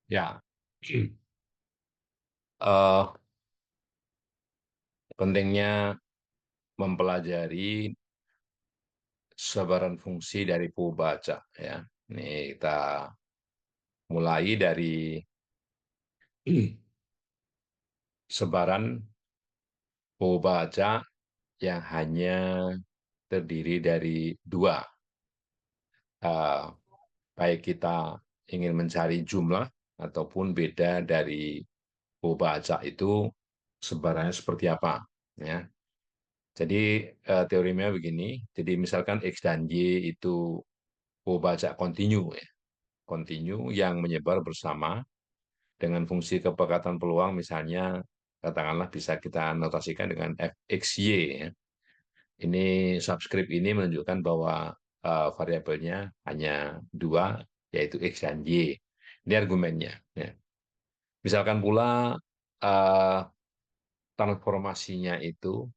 Ya, eh, pentingnya mempelajari sebaran fungsi dari Pobaca ya. Ini kita mulai dari sebaran Pobaca yang hanya terdiri dari dua. Eh, Baik kita ingin mencari jumlah ataupun beda dari Pobaca itu sebarannya seperti apa ya. Jadi teorinya begini. Jadi misalkan X dan Y itu Pobaca kontinu ya. Kontinu yang menyebar bersama dengan fungsi kepekatan peluang misalnya katakanlah bisa kita notasikan dengan fxy ya. Ini subscript ini menunjukkan bahwa variabelnya hanya dua yaitu x dan y. Ini argumennya. Ya. Misalkan pula uh, transformasinya itu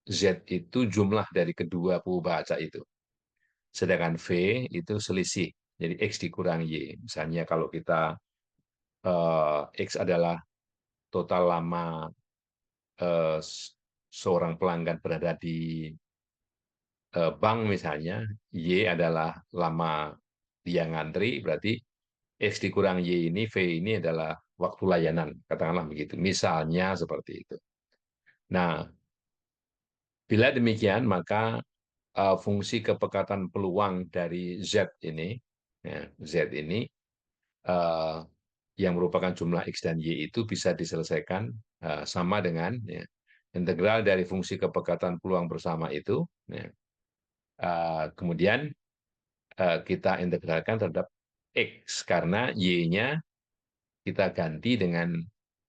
z itu jumlah dari kedua pembaca itu. Sedangkan v itu selisih. Jadi x dikurang y. Misalnya kalau kita x adalah total lama eh, seorang pelanggan berada di bank misalnya, Y adalah lama dia ngantri, berarti X dikurang Y ini, V ini adalah waktu layanan, katakanlah begitu. Misalnya seperti itu. Nah, bila demikian, maka fungsi kepekatan peluang dari Z ini, ya, Z ini, eh, yang merupakan jumlah X dan Y itu bisa diselesaikan sama dengan ya, integral dari fungsi kepekatan peluang bersama itu, ya, kemudian kita integralkan terhadap X karena Y-nya kita ganti dengan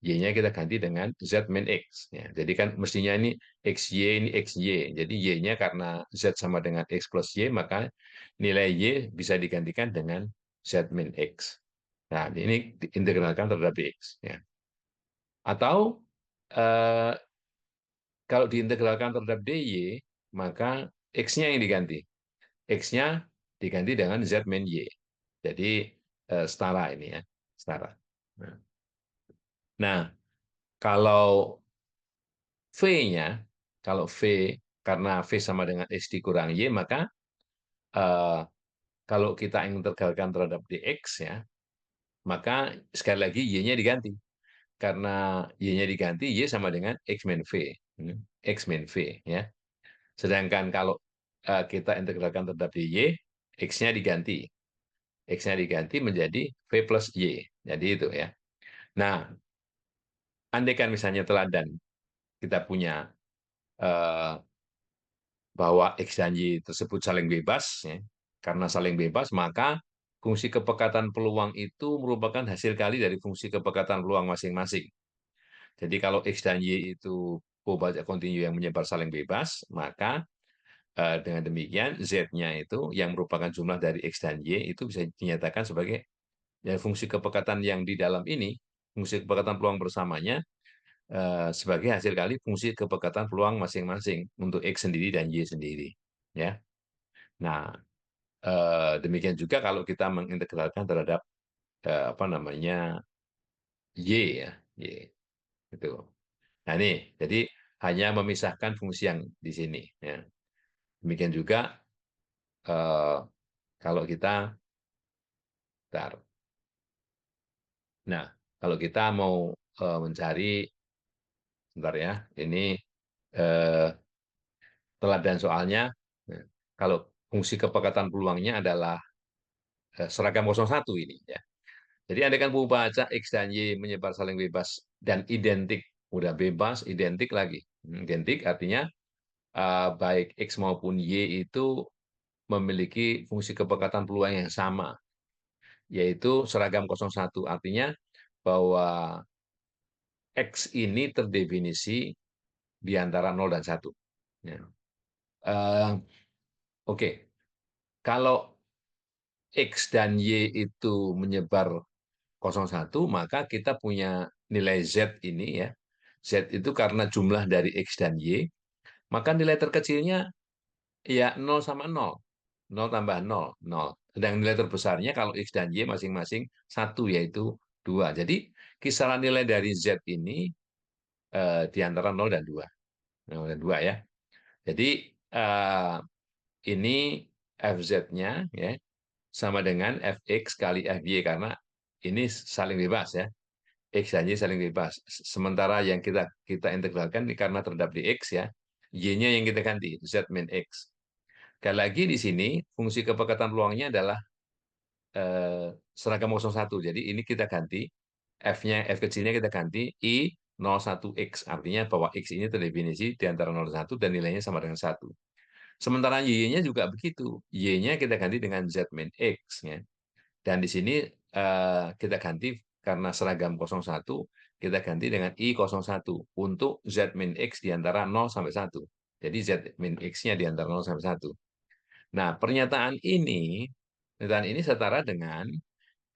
Y-nya kita ganti dengan Z min X. Ya, jadi kan mestinya ini XY ini XY. Jadi Y-nya karena Z sama dengan X plus Y, maka nilai Y bisa digantikan dengan Z min X. Nah, ini diintegralkan terhadap X. Ya. Atau eh, kalau diintegralkan terhadap DY, maka X-nya yang diganti. X-nya diganti dengan Z min Y. Jadi setara ini ya, setara. Nah, nah, kalau V-nya, kalau V karena V sama dengan X dikurang Y, maka eh, kalau kita ingin integralkan terhadap dx ya, maka sekali lagi Y-nya diganti. Karena Y-nya diganti, Y sama dengan X min V. X min V ya. Sedangkan kalau kita integralkan terhadap dy, X-nya diganti. X-nya diganti menjadi V plus Y. Jadi itu ya. Nah, andaikan misalnya teladan kita punya eh, bahwa X dan Y tersebut saling bebas, ya. Karena saling bebas, maka fungsi kepekatan peluang itu merupakan hasil kali dari fungsi kepekatan peluang masing-masing. Jadi kalau X dan Y itu pembaca kontinu yang menyebar saling bebas, maka dengan demikian Z-nya itu yang merupakan jumlah dari X dan Y itu bisa dinyatakan sebagai ya, fungsi kepekatan yang di dalam ini, fungsi kepekatan peluang bersamanya sebagai hasil kali fungsi kepekatan peluang masing-masing untuk X sendiri dan Y sendiri. Ya. Nah, demikian juga kalau kita mengintegralkan terhadap apa namanya Y ya, Y itu. Nah ini, jadi hanya memisahkan fungsi yang di sini. Ya. Demikian juga eh, kalau kita, bentar. Nah, kalau kita mau mencari, sebentar ya, ini eh, teladan soalnya, nah, kalau fungsi kepekatan peluangnya adalah seragam 01 ini. Ya. Jadi andaikan pembaca X dan Y menyebar saling bebas dan identik, udah bebas, identik lagi. Identik artinya baik X maupun Y itu memiliki fungsi kepekatan peluang yang sama, yaitu seragam 01. Artinya bahwa X ini terdefinisi di antara 0 dan 1. Ya. Oke, okay. Kalau X dan Y itu menyebar 01, maka kita punya nilai Z ini ya. Z itu karena jumlah dari X dan Y, maka nilai terkecilnya ya 0 sama 0. 0 tambah 0, 0. Sedang nilai terbesarnya kalau X dan Y masing-masing 1, yaitu 2. Jadi kisaran nilai dari Z ini di antara 0 dan 2. 0 dan 2 ya. Jadi ini FZ-nya ya sama dengan Fx kali Fy karena ini saling bebas ya. X dan Y saling bebas. Sementara yang kita kita integralkan ini karena terhadap di X ya, Y-nya yang kita ganti, Z min X. Sekali lagi di sini, fungsi kepekatan peluangnya adalah seragam 01. Jadi ini kita ganti, F kecilnya kita ganti I 01X. Artinya bahwa X ini terdefinisi di antara 0 dan 1 dan nilainya sama dengan 1. Sementara Y-nya juga begitu. Y-nya kita ganti dengan Z min X. Ya. Dan di sini kita ganti karena seragam 01, kita ganti dengan I01 untuk Z min X di antara 0 sampai 1. Jadi Z min X-nya di antara 0 sampai 1. Nah, pernyataan ini setara dengan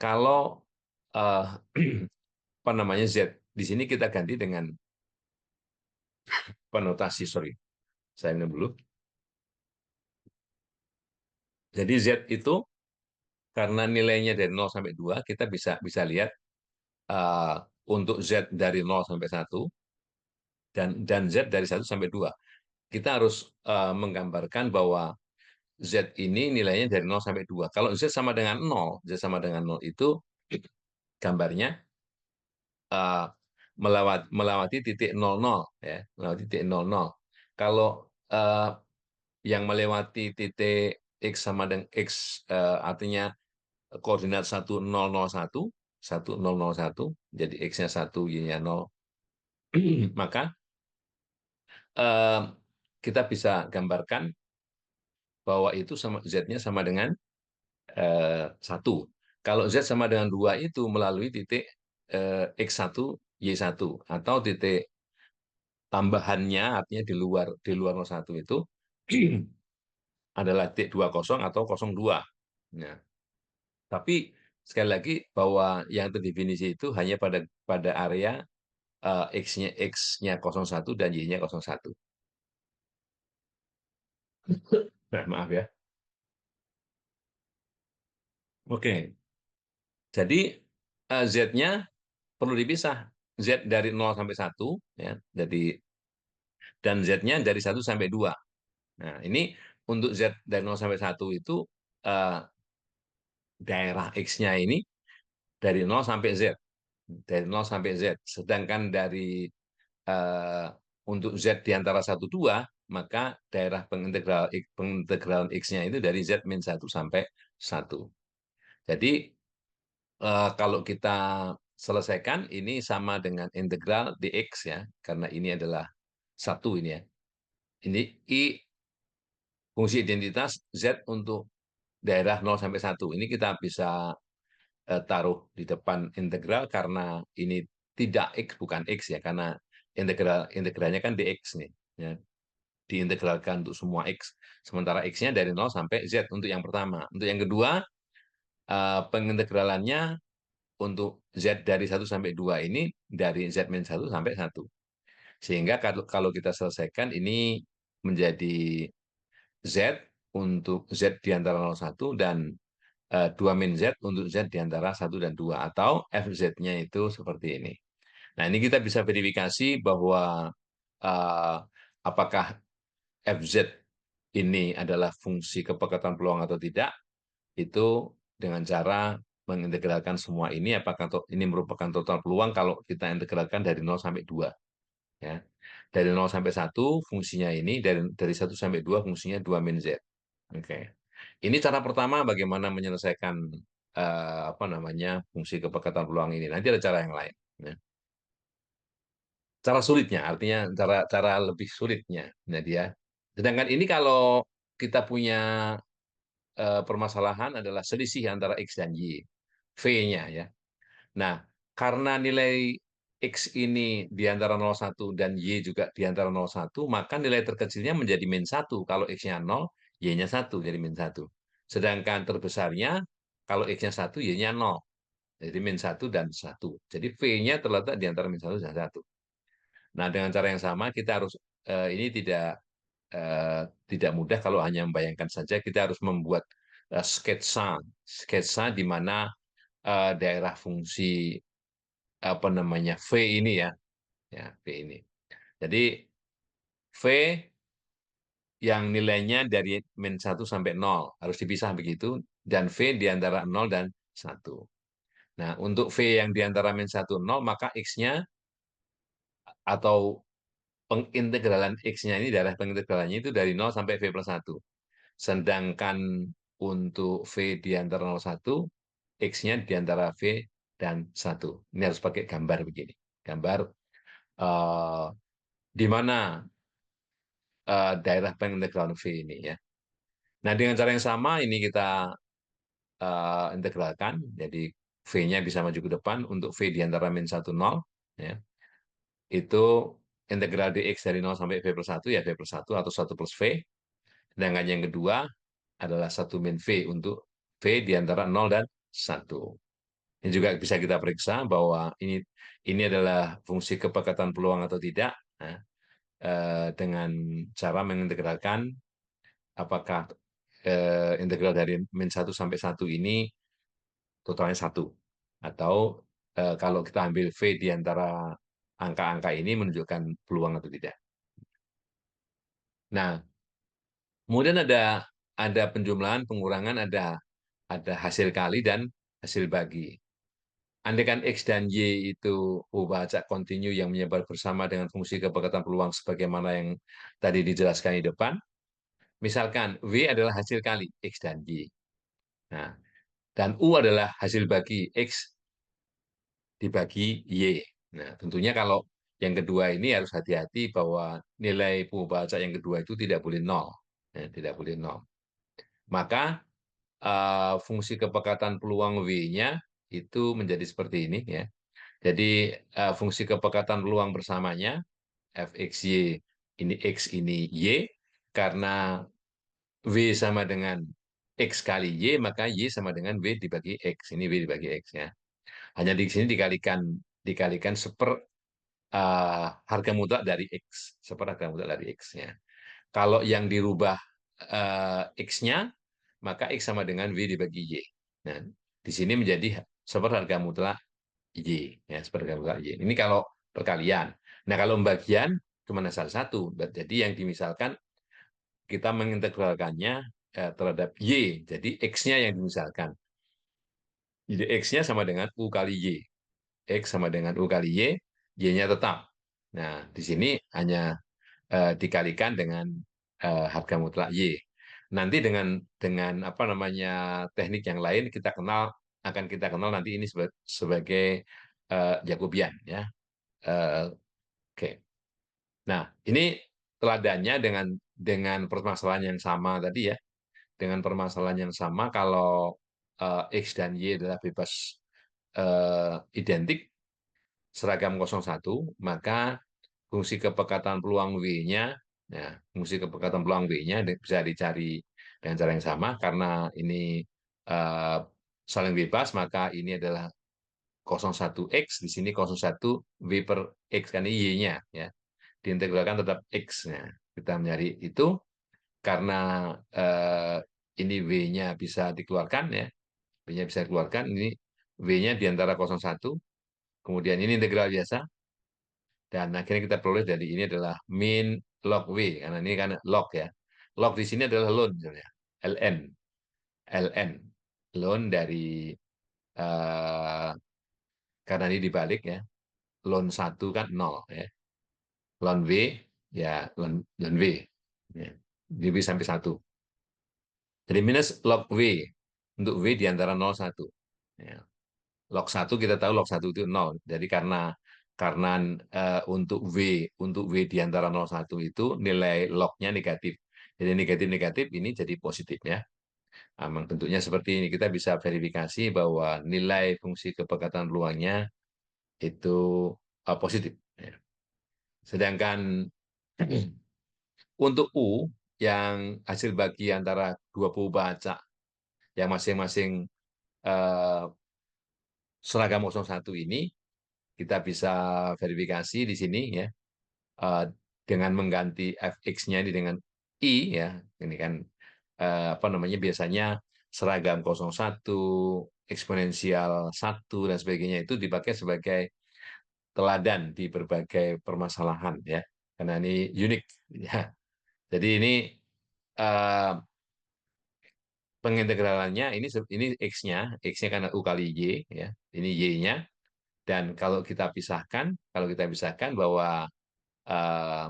kalau apa namanya Z. Di sini kita ganti dengan penotasi, sorry. Saya minum dulu. Jadi Z itu karena nilainya dari 0 sampai 2, kita bisa bisa lihat untuk Z dari 0 sampai 1 dan Z dari 1 sampai 2. Kita harus menggambarkan bahwa Z ini nilainya dari 0 sampai 2. Kalau Z sama dengan 0, Z sama dengan 0 itu gambarnya uh, melewati titik 00 ya, melewati titik 00. Kalau yang melewati titik X sama dengan X artinya koordinat 1001, 1001, jadi X-nya 1, Y-nya 0, maka eh, kita bisa gambarkan bahwa itu sama Z-nya sama dengan 1. Kalau Z sama dengan 2 itu melalui titik X1, Y1 atau titik tambahannya artinya di luar 01 itu adalah titik 20 atau 02. Nah, tapi sekali lagi bahwa yang terdefinisi itu hanya pada pada area X-nya 01 dan Y-nya 01. Nah, maaf ya. Oke. Jadi Z-nya perlu dipisah. Z dari 0 sampai 1 ya. Dan Z-nya dari 1 sampai 2. Nah, ini untuk Z dari 0 sampai 1 itu eh, daerah X-nya ini dari 0 sampai Z. Dari 0 sampai Z. Sedangkan dari eh, untuk Z di antara 1 2, maka daerah pengintegralan X-nya itu dari Z min 1 sampai 1. Jadi kalau kita selesaikan, ini sama dengan integral dx ya, karena ini adalah 1 ini ya. Ini I fungsi identitas Z untuk daerah 0 sampai 1. Ini kita bisa taruh di depan integral karena ini tidak X, bukan X ya, karena integralnya kan dx nih. Ya. Diintegralkan untuk semua X. Sementara X-nya dari 0 sampai Z untuk yang pertama. Untuk yang kedua, pengintegralannya untuk Z dari 1 sampai 2 ini dari Z min 1 sampai 1. Sehingga kalau kita selesaikan ini menjadi Z untuk Z di antara 0 1 dan 2 min Z untuk Z di antara 1 dan 2 atau FZ-nya itu seperti ini. Nah, ini kita bisa verifikasi bahwa uh, apakah FZ ini adalah fungsi kepekatan peluang atau tidak, itu dengan cara mengintegralkan semua ini, apakah ini merupakan total peluang kalau kita integralkan dari 0 sampai 2. Ya. Dari 0 sampai 1 fungsinya ini, dari 1 sampai 2 fungsinya 2 min Z. Oke. Ini cara pertama bagaimana menyelesaikan apa namanya fungsi kepekatan peluang ini. Nanti ada cara yang lain. Ya. Cara sulitnya, artinya cara lebih sulitnya. Nah, dia. Sedangkan ini kalau kita punya permasalahan adalah selisih antara X dan Y, V-nya ya. Nah, karena nilai X ini di antara 0,1 dan Y juga di antara 0,1, maka nilai terkecilnya menjadi min 1. Kalau X-nya 0, Y-nya 1, jadi min 1. Sedangkan terbesarnya, kalau X-nya 1, Y-nya 0. Jadi min 1 dan 1. Jadi V-nya terletak di antara min 1 dan 1. Nah, dengan cara yang sama, kita harus, ini tidak mudah kalau hanya membayangkan saja. Kita harus membuat sketsa di mana daerah fungsi apa namanya V ini ya, V ini. Jadi V yang nilainya dari min 1 sampai 0 harus dipisah begitu, dan V di antara 0 dan 1. Nah, untuk V yang di antara min 1, 0, maka X-nya atau pengintegralan X-nya ini, darah pengintegralannya itu dari 0 sampai V plus 1. Sedangkan untuk V di antara 0 1, X-nya di antara V dan 1. Ini harus pakai gambar begini. Gambar eh, di mana daerah pengintegralan V ini ya. Nah, dengan cara yang sama ini kita integralkan. Jadi V-nya bisa maju ke depan untuk V di antara min 1, 0. Ya. Itu integral dx dari 0 sampai V plus 1, ya V plus 1 atau 1 plus V. Sedangkan yang kedua adalah 1 min V untuk V di antara 0 dan 1. Ini juga bisa kita periksa bahwa ini adalah fungsi kepekatan peluang atau tidak, nah, dengan cara mengintegralkan apakah integral dari min 1 sampai 1 ini totalnya 1. Atau kalau kita ambil V di antara angka-angka ini menunjukkan peluang atau tidak. Nah, kemudian ada penjumlahan, pengurangan, ada hasil kali dan hasil bagi. Andaikan X dan Y itu ubah acak kontinu yang menyebar bersama dengan fungsi kepekatan peluang sebagaimana yang tadi dijelaskan di depan, misalkan W adalah hasil kali X dan Y. Nah, dan U adalah hasil bagi X dibagi Y. Nah, tentunya kalau yang kedua ini harus hati-hati bahwa nilai pengubah acak yang kedua itu tidak boleh nol. Ya, tidak boleh nol. Maka fungsi kepekatan peluang W-nya itu menjadi seperti ini ya. Jadi fungsi kepekatan peluang bersamanya Fxy ini X ini Y, karena W sama dengan X kali Y, maka Y sama dengan W dibagi X. Ini W dibagi X ya. Hanya di sini dikalikan harga mutlak dari X. Harga mutlak dari X ya. Kalau yang dirubah X-nya, maka X sama dengan W dibagi Y. Nah, di sini menjadi harga mutlak Y. Ya, harga mutlak Y. Ini kalau perkalian. Nah, kalau pembagian cuma salah satu. Jadi yang dimisalkan kita mengintegralkannya terhadap Y. Jadi X-nya yang dimisalkan. Jadi X-nya sama dengan U kali Y. X sama dengan U kali Y, Y-nya tetap. Nah, di sini hanya dikalikan dengan harga mutlak Y. Nanti dengan apa namanya teknik yang lain akan kita kenal nanti ini sebagai Jacobian ya. Oke. Nah, ini teladannya dengan permasalahan yang sama tadi ya. Dengan permasalahan yang sama, kalau X dan Y adalah bebas identik seragam 01, maka fungsi kepekatan peluang W-nya, ya, fungsi kepekatan peluang W-nya bisa dicari dengan cara yang sama, karena ini eh, saling bebas, maka ini adalah 01X, di sini 01 W per X, kan ini Y-nya, ya, diintegralkan terhadap X. Nah, kita mencari itu karena ini W-nya bisa dikeluarkan, ya, W-nya bisa dikeluarkan, ini W-nya di antara 01, kemudian ini integral biasa, dan akhirnya kita peroleh dari ini adalah min log W, karena ini kan log ya. Log di sini adalah ln, misalnya. ln. ln. Ln dari, eh, karena ini dibalik ya, ln 1 kan 0 ya. Ln W, ya ln W. Ya. Jadi sampai 1. Jadi minus log W, untuk W di antara 0 1. Ya. Log 1 kita tahu log 1 itu 0. Jadi karena untuk W di antara 0 1 itu nilai lognya negatif. Jadi negatif-negatif ini jadi positif ya. Memang bentuknya seperti ini. Kita bisa verifikasi bahwa nilai fungsi kepekatan peluangnya itu positif. Ya. Sedangkan untuk U yang hasil bagi antara dua pembaca yang masing-masing eh, seragam 01 ini, kita bisa verifikasi di sini ya, eh, dengan mengganti fx-nya ini dengan i ya. Ini kan apa namanya, biasanya seragam 01, eksponensial 1 dan sebagainya itu dipakai sebagai teladan di berbagai permasalahan ya, karena ini unik ya. Jadi ini eh, pengintegralannya ini x-nya karena u kali y ya, ini y-nya. Dan kalau kita pisahkan bahwa eh,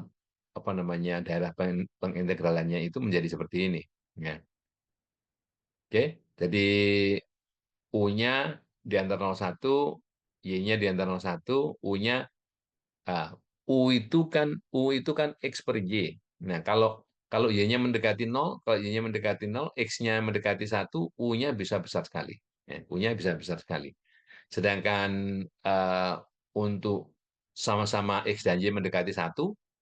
apa namanya daerah pengintegralannya itu menjadi seperti ini ya. Oke, jadi u-nya di antara 0,1, y-nya di antara 0,1, u-nya ah, u itu kan x per y. Nah, kalau kalau y-nya mendekati 0, kalau y-nya mendekati 0, x-nya mendekati 1, u-nya bisa besar sekali. Ya, u-nya bisa besar sekali. Sedangkan eh, untuk sama-sama X dan Y mendekati 1,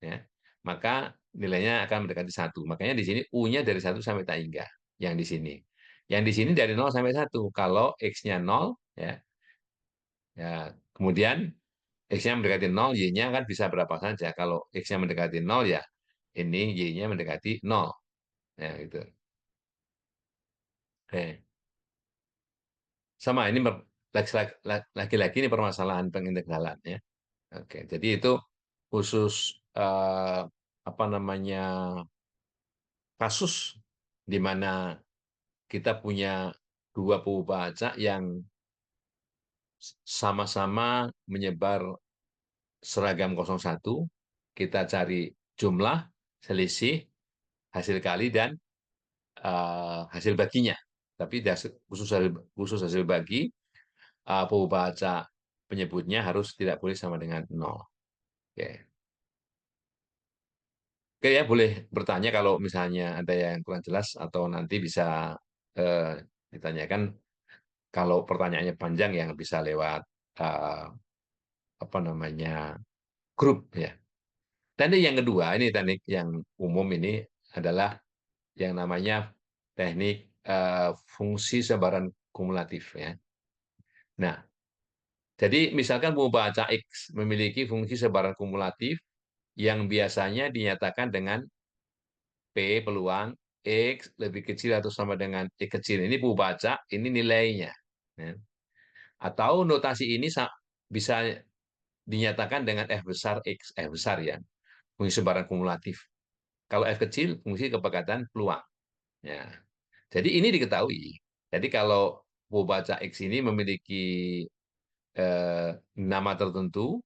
ya, maka nilainya akan mendekati 1. Makanya di sini U-nya dari 1 sampai tak hingga. Yang di sini. Yang di sini dari 0 sampai 1. Kalau X-nya 0, ya, ya, kemudian X-nya mendekati 0, Y-nya kan bisa berapa saja. Kalau X-nya mendekati 0, ya ini Y-nya mendekati 0. Ya, gitu. Oke. Sama, ini lagi-lagi ini permasalahan pengintegralan. Ya. Oke, jadi itu khusus apa namanya kasus di mana kita punya dua pembaca yang sama-sama menyebar seragam 01, kita cari jumlah, selisih, hasil kali, dan hasil baginya. Tapi khusus hasil bagi, pembaca penyebutnya harus tidak boleh sama dengan 0. Oke. Oke ya, boleh bertanya kalau misalnya ada yang kurang jelas atau nanti bisa eh, ditanyakan kalau pertanyaannya panjang yang bisa lewat eh, apa namanya grup ya. Teknik yang kedua ini teknik yang umum ini adalah yang namanya teknik fungsi sebaran kumulatif ya. Nah, jadi misalkan pembaca X memiliki fungsi sebaran kumulatif yang biasanya dinyatakan dengan P peluang X lebih kecil atau sama dengan X kecil. Ini baca, ini nilainya. Ya. Atau notasi ini bisa dinyatakan dengan F besar X, F besar ya, fungsi sebaran kumulatif. Kalau F kecil, fungsi kepekatan peluang. Ya. Jadi ini diketahui. Jadi kalau baca X ini memiliki eh, nama tertentu,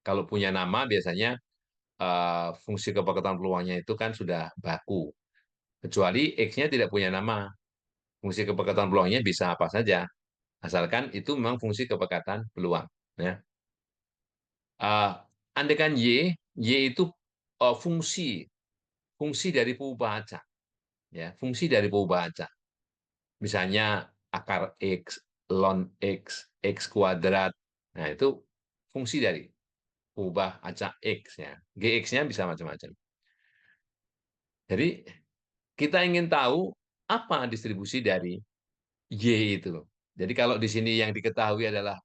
kalau punya nama biasanya fungsi kepekatan peluangnya itu kan sudah baku. Kecuali X-nya tidak punya nama. Fungsi kepekatan peluangnya bisa apa saja, asalkan itu memang fungsi kepekatan peluang. Ya. Uh, Andaikan Y itu fungsi fungsi dari pembaca, ya, fungsi dari pembaca. Misalnya akar X, ln X, X kuadrat. Nah, itu fungsi dari ubah acak X ya. GX-nya bisa macam-macam. Jadi kita ingin tahu apa distribusi dari Y itu. Jadi kalau di sini yang diketahui adalah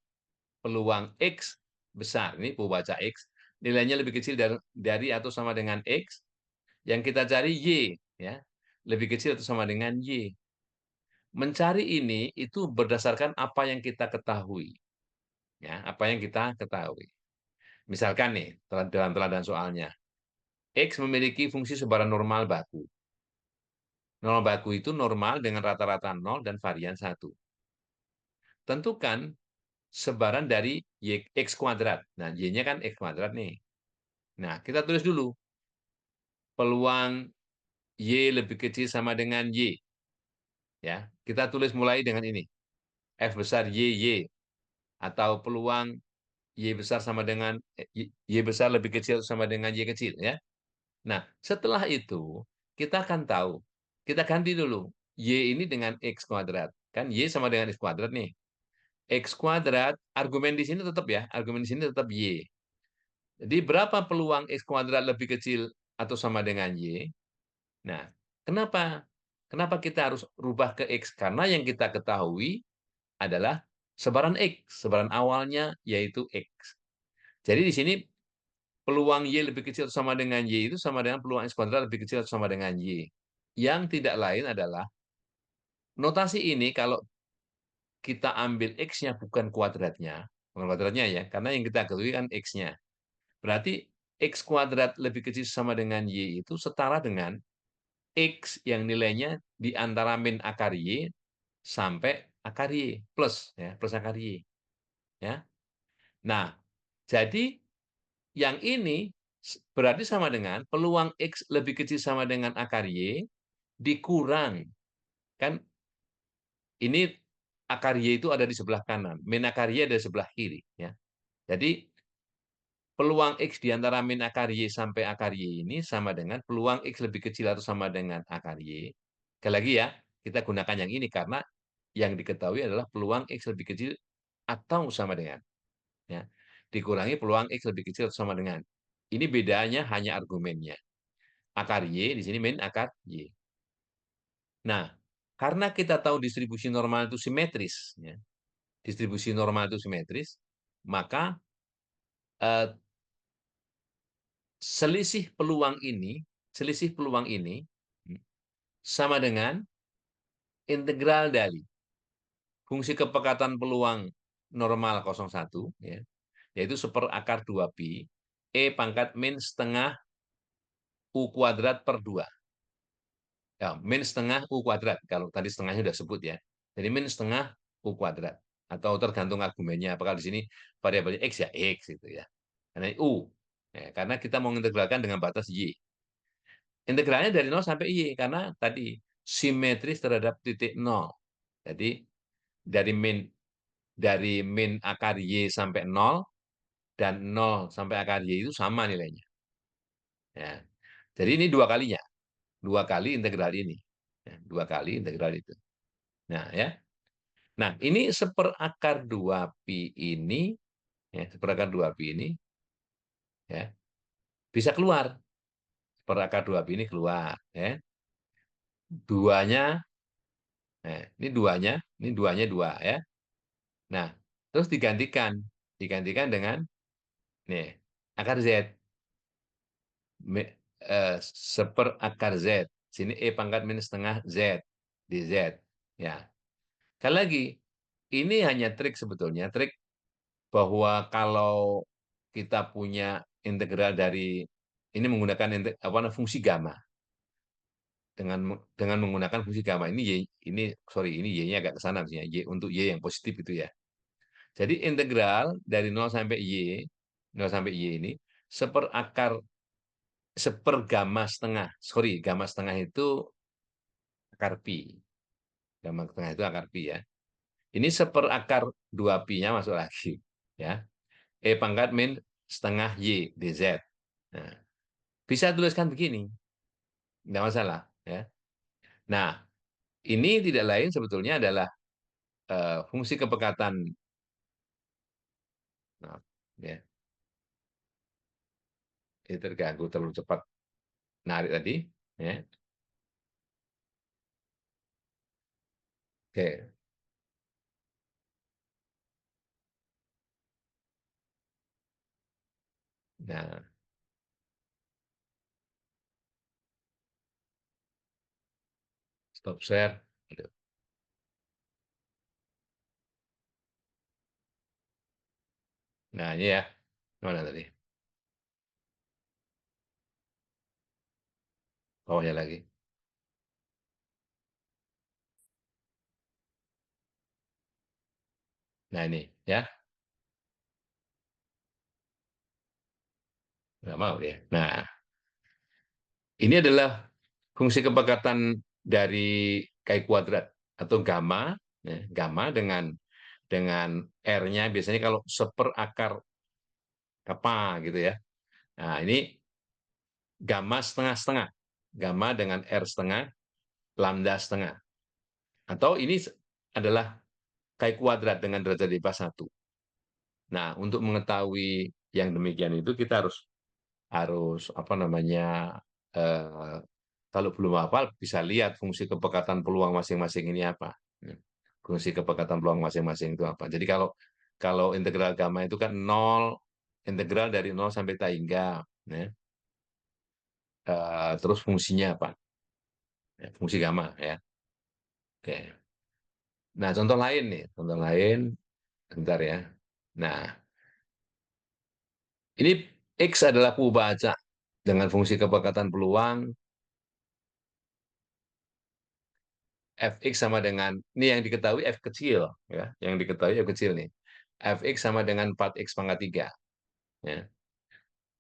peluang X besar, ini pembaca X, nilainya lebih kecil dari atau sama dengan X, yang kita cari Y, ya, lebih kecil atau sama dengan Y. Mencari ini itu berdasarkan apa yang kita ketahui, ya, apa yang kita ketahui. Misalkan nih, dalam teladan soalnya, X memiliki fungsi sebaran normal baku. Normal baku itu normal dengan rata-rata 0 dan varian 1. Tentukan sebaran dari X kuadrat. Nah, Y-nya kan X kuadrat nih. Nah, kita tulis dulu. Peluang Y lebih kecil sama dengan Y. Ya, kita tulis mulai dengan ini. F besar Y. Atau peluang Y besar sama dengan Y besar lebih kecil sama dengan Y kecil. Ya. Nah, setelah itu, kita akan tahu. Kita ganti dulu. Y ini dengan X kuadrat. Kan Y sama dengan X kuadrat nih. X kuadrat, argumen di sini tetap ya. Argumen di sini tetap Y. Jadi berapa peluang X kuadrat lebih kecil atau sama dengan Y? Nah, kenapa? Kenapa kita harus rubah ke X? Karena yang kita ketahui adalah sebaran X. Sebaran awalnya yaitu X. Jadi di sini peluang Y lebih kecil atau sama dengan Y itu sama dengan peluang X kuadrat lebih kecil atau sama dengan Y. Yang tidak lain adalah notasi ini kalau kita ambil X-nya bukan kuadratnya, Pengol kuadratnya ya, karena yang kita ketahui kan X-nya. Berarti X kuadrat lebih kecil sama dengan Y itu setara dengan X yang nilainya di antara min akar Y sampai akar Y, plus, ya, plus akar Y. Ya. Nah, jadi yang ini berarti sama dengan peluang X lebih kecil sama dengan akar Y dikurang. Kan ini akar Y itu ada di sebelah kanan, min akar Y ada di sebelah kiri. Ya. Jadi peluang X di antara min akar Y sampai akar Y ini sama dengan peluang X lebih kecil atau sama dengan akar Y. Sekali lagi ya, kita gunakan yang ini karena yang diketahui adalah peluang X lebih kecil atau sama dengan. Ya. Dikurangi peluang X lebih kecil atau sama dengan. Ini bedanya hanya argumennya. Akar Y, di sini min akar Y. Nah, karena kita tahu distribusi normal itu simetris, ya, distribusi normal itu simetris, maka eh, selisih peluang ini sama dengan integral dari fungsi kepekatan peluang normal 01, ya, yaitu seperakar 2pi, E pangkat min setengah U kuadrat per 2. Ya, min setengah U kuadrat, kalau tadi setengahnya sudah sebut ya. Jadi min setengah U kuadrat. Atau tergantung argumennya, apakah di sini variabelnya X ya X gitu ya. Karena U. Ya, karena kita mau mengintegralkan dengan batas Y. Integralnya dari 0 sampai Y, karena tadi simetris terhadap titik 0. Jadi dari min akar Y sampai 0, dan 0 sampai akar Y itu sama nilainya. Ya. Jadi ini dua kalinya. Dua kali integral ini. Ya, dua kali integral itu. Nah, ya. Nah, ini seperakar 2pi ini, ya, seperakar 2pi ini, ya, bisa keluar. Seperakar 2pi ini keluar. Ya. Duanya, ini duanya dua. Ya. Nah, terus digantikan. Digantikan dengan, nih, akar Z. Seperakar Z. Sini E pangkat minus setengah Z. Di Z. Ya. Sekali lagi, ini hanya trik sebetulnya. Trik bahwa kalau kita punya integral dari ini menggunakan fungsi gamma dengan menggunakan fungsi gamma ini ini y-nya agak ke sana misalnya y untuk y yang positif itu ya. Jadi integral dari 0 sampai y 0 sampai y ini seperakar sepergamma setengah. Sorry, gamma setengah itu akar pi. Gamma setengah itu akar pi ya. Ini seperakar 2pi-nya masuk lagi ya. E pangkat min setengah y dz. Nah, bisa tuliskan begini, tidak masalah. Ya. Nah, ini tidak lain sebetulnya adalah fungsi kepekatan. Nah, ya, ini terganggu terlalu cepat narik tadi. Ya. Oke, nah, stop share. Aduh. Nah, ini ya, mana tadi? Bawahnya lagi. Nah, ini ya, nggak mau ya. Nah, ini adalah fungsi kepekatan dari Chi kuadrat atau gamma, ya, gamma dengan R-nya biasanya kalau seperakar apa gitu ya. Nah, ini gamma setengah-setengah. Gamma dengan R setengah, lambda setengah. Atau ini adalah Chi kuadrat dengan derajat bebas 1. Nah, untuk mengetahui yang demikian itu kita harus harus apa namanya eh, kalau belum hafal bisa lihat fungsi kepekatan peluang masing-masing ini apa. Fungsi kepekatan peluang masing-masing itu apa. Jadi kalau kalau integral gamma itu kan nol, integral dari nol sampai tahingga, ya. Terus fungsinya apa? Ya, fungsi gamma ya. Oke. Nah, contoh lain nih, contoh lain, bentar ya. Nah, ini X adalah pembaca dengan fungsi kepekatan peluang. Fx sama dengan, ini yang diketahui F kecil, ya, yang diketahui F kecil nih. Fx sama dengan 4x pangkat 3. Ya.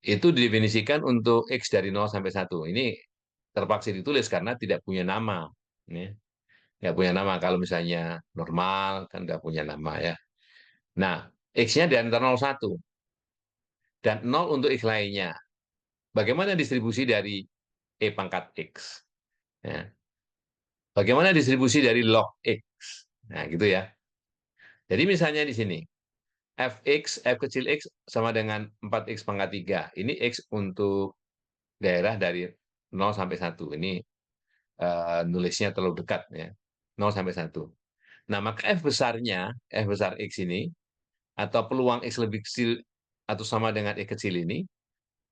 Itu didefinisikan untuk X dari 0 sampai 1. Ini terpaksa ditulis karena tidak punya nama. Ya. Nggak punya nama. Kalau misalnya normal, kan nggak punya nama ya. Nah, X-nya di antara 0, 1. Dan 0 untuk X lainnya. Bagaimana distribusi dari E pangkat X? Ya. Bagaimana distribusi dari log X? Nah, gitu ya. Jadi misalnya di sini, Fx, F kecil x sama dengan 4x pangkat 3. Ini x untuk daerah dari 0 sampai 1. Ini nulisnya terlalu dekat ya. 0 sampai 1. Nah, maka F besarnya, F besar X ini, atau peluang X lebih kecil atau sama dengan X kecil ini,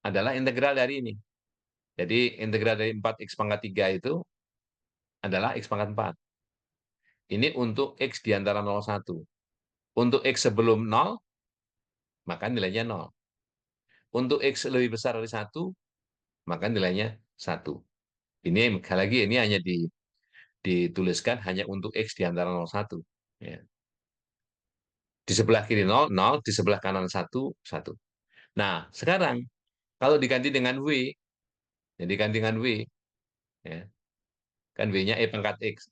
adalah integral dari ini. Jadi integral dari 4X pangkat 3 itu adalah X pangkat 4. Ini untuk X di antara 0 1. Untuk X sebelum 0, maka nilainya 0. Untuk X lebih besar dari 1, maka nilainya 1. Ini sekali lagi ini hanya dituliskan hanya untuk X di antara 0 1. Ya. Di sebelah kiri 0, 0, di sebelah kanan 1, 1. Nah, sekarang kalau diganti dengan W, ya diganti dengan W, ya, kan W-nya E pangkat X.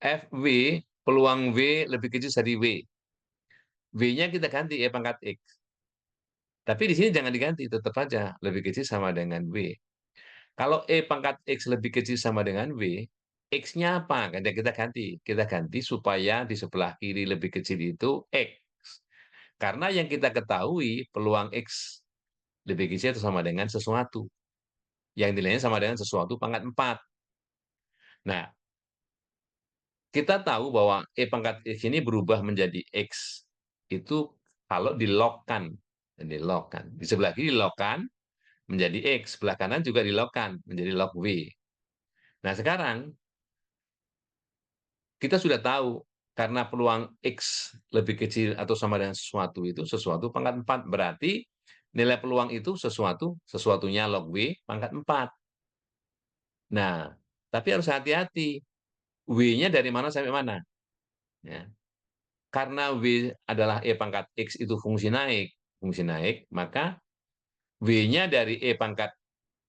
FW, peluang W lebih kecil dari W. W-nya kita ganti E pangkat X. Tapi di sini jangan diganti, tetap aja lebih kecil sama dengan W. Kalau E pangkat X lebih kecil sama dengan W, X-nya apa? Kita ganti. Kita ganti supaya di sebelah kiri lebih kecil itu X. Karena yang kita ketahui peluang X lebih kecil itu sama dengan sesuatu. Yang nilainya sama dengan sesuatu pangkat 4. Nah, kita tahu bahwa E pangkat X ini berubah menjadi X itu kalau dilogkan. Dilogkan. Di sebelah kiri dilogkan menjadi X. Sebelah kanan juga dilogkan menjadi log W. Nah, sekarang kita sudah tahu karena peluang X lebih kecil atau sama dengan sesuatu pangkat 4. Berarti nilai peluang itu sesuatunya log W pangkat 4. Nah, tapi harus hati-hati. W-nya dari mana sampai mana? Ya. Karena W adalah E pangkat X itu fungsi naik, maka W-nya dari E pangkat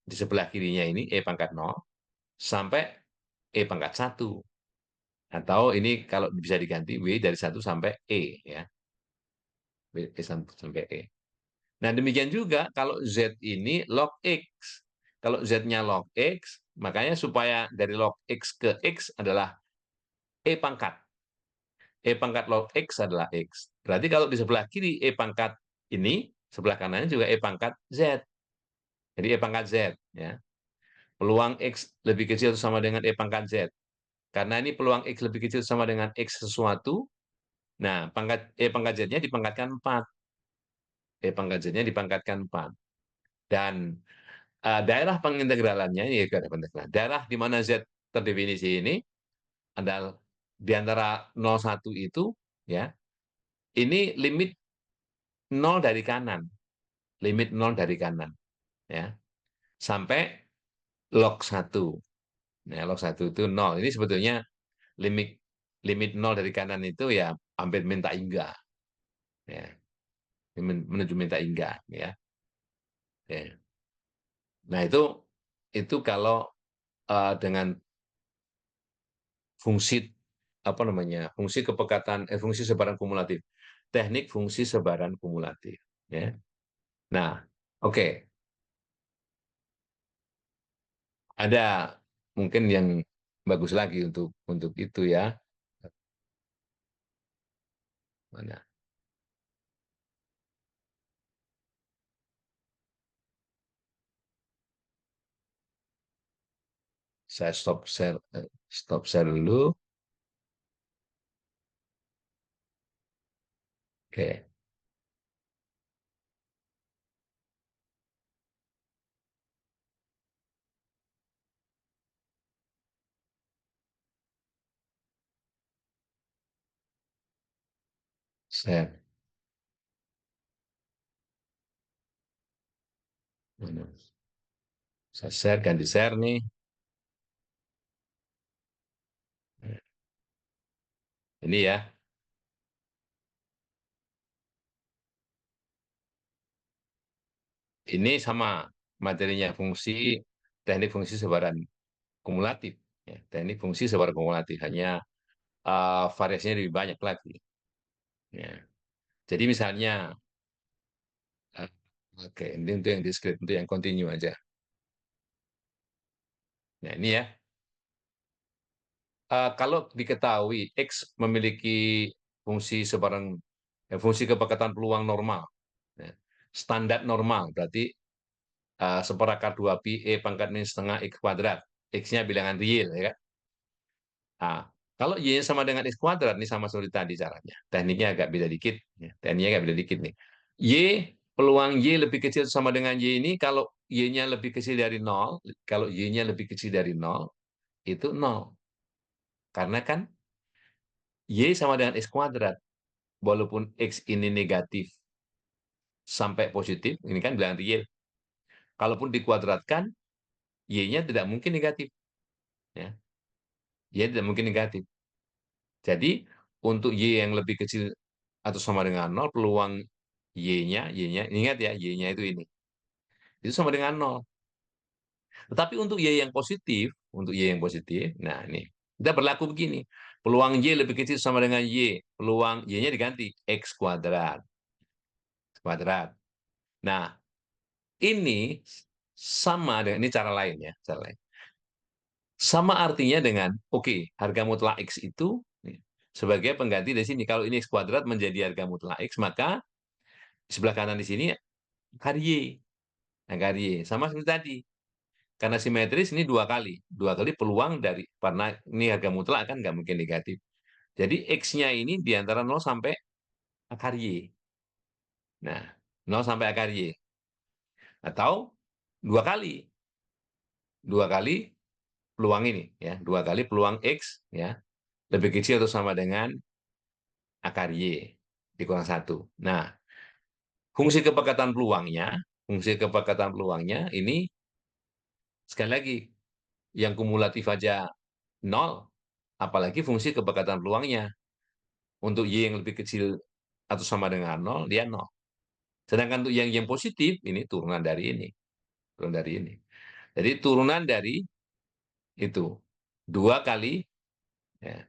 di sebelah kirinya ini, E pangkat 0, sampai E pangkat 1. Atau ini kalau bisa diganti W dari 1 sampai E. Ya. Sampai E. Nah, demikian juga kalau Z ini log X. Kalau Z-nya log X, makanya supaya dari log X ke X adalah E pangkat. E pangkat log X adalah X. Berarti kalau di sebelah kiri E pangkat ini, sebelah kanannya juga E pangkat Z. Jadi E pangkat Z. Ya. Peluang X lebih kecil sama dengan E pangkat Z. Karena ini peluang X lebih kecil sama dengan X sesuatu, nah E pangkat Z-nya dipangkatkan 4. E pangkat Z-nya dipangkatkan 4. Dan daerah pengintegralannya, ya daerah di mana Z terdefinisi ini adalah di antara 0,1 itu, ya, ini limit 0 dari kanan, limit 0 dari kanan, ya, sampai log 1. Nah, log 1 itu 0. Ini sebetulnya limit limit 0 dari kanan itu ya hampir minta hingga, ya, menuju minta hingga, ya. Ya. Nah, itu kalau dengan fungsi apa namanya? Fungsi sebaran kumulatif. Teknik fungsi sebaran kumulatif, ya. Nah, oke. Ada mungkin yang bagus lagi untuk itu ya. Mana? Saya stop share dulu. Oke, share. Saya share, ganti share nih. Ini ya, ini sama materinya fungsi, teknik fungsi sebaran kumulatif. Ya, teknik fungsi sebaran kumulatif, hanya variasinya lebih banyak lagi. Ya. Jadi misalnya, eh, oke, ini untuk yang discrete, untuk yang continue aja. Nah ini ya, kalau diketahui X memiliki fungsi sebaran, fungsi kepekatan peluang normal, ya, standar normal, berarti seperakar 2 pi E pangkat min setengah X kuadrat. X-nya bilangan real, ya kan? Nah, kalau Y-nya sama dengan X kuadrat, ini sama seperti tadi caranya. Tekniknya agak beda dikit. Ya. Tekniknya agak beda dikit nih. Y, peluang Y lebih kecil sama dengan Y ini, kalau Y-nya lebih kecil dari nol, kalau Y-nya lebih kecil dari nol, itu nol. Karena kan Y sama dengan X kuadrat. Walaupun X ini negatif sampai positif, ini kan bilangan real. Kalaupun dikuadratkan, Y-nya tidak mungkin negatif. Ya. Y tidak mungkin negatif. Jadi, untuk Y yang lebih kecil atau sama dengan nol, peluang Y-nya, ingat ya, Y-nya itu ini. Itu sama dengan nol. Tetapi untuk Y yang positif, untuk Y yang positif, nah ini, kita berlaku begini. Peluang Y lebih kecil sama dengan Y, peluang Y-nya diganti, X kuadrat. Kuadrat. Nah, ini sama dengan, ini cara lain ya, cara lain. Sama artinya dengan, oke, harga mutlak X itu sebagai pengganti dari sini. Kalau ini X kuadrat menjadi harga mutlak X, maka di sebelah kanan di sini akar Y. Akar Y. Sama seperti tadi. Karena simetris ini dua kali peluang dari, karena ini harga mutlak kan nggak mungkin negatif. Jadi X-nya ini di antara 0 sampai akar Y. Nah, 0 sampai akar Y. Atau dua kali. Dua kali peluang ini. Ya, dua kali peluang X ya lebih kecil atau sama dengan akar Y dikurang satu. Nah, fungsi kepekatan peluangnya ini sekali lagi yang kumulatif aja nol, apalagi fungsi kepekatan peluangnya. Untuk Y yang lebih kecil atau sama dengan nol, dia nol. Sedangkan untuk yang positif, ini turunan dari ini. Turunan dari ini. Jadi turunan dari itu. Dua kali, ya,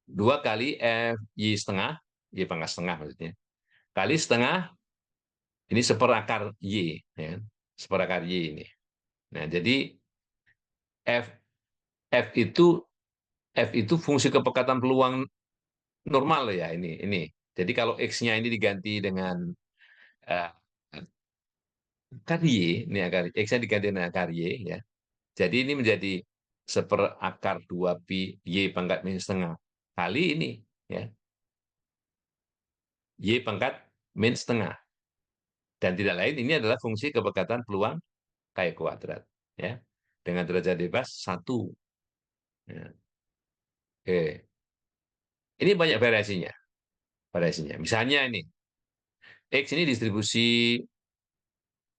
dua kali F Y setengah, Y pangkat setengah maksudnya. Kali setengah, ini seperakar Y. Ya, seperakar Y ini. Nah, jadi F, F itu F itu fungsi kepekatan peluang normal ya ini. Jadi kalau X-nya ini diganti dengan uh, akar Y, ini akar X-nya diganti dengan akar Y ya. Jadi ini menjadi seperakar 2 pi Y pangkat min setengah kali ini ya. Y pangkat min setengah. Dan tidak lain, ini adalah fungsi kepekatan peluang K kuadrat ya. Dengan derajat bebas 1. Ya. Oke. Ini banyak variasinya. Variasinya. Misalnya X ini distribusi,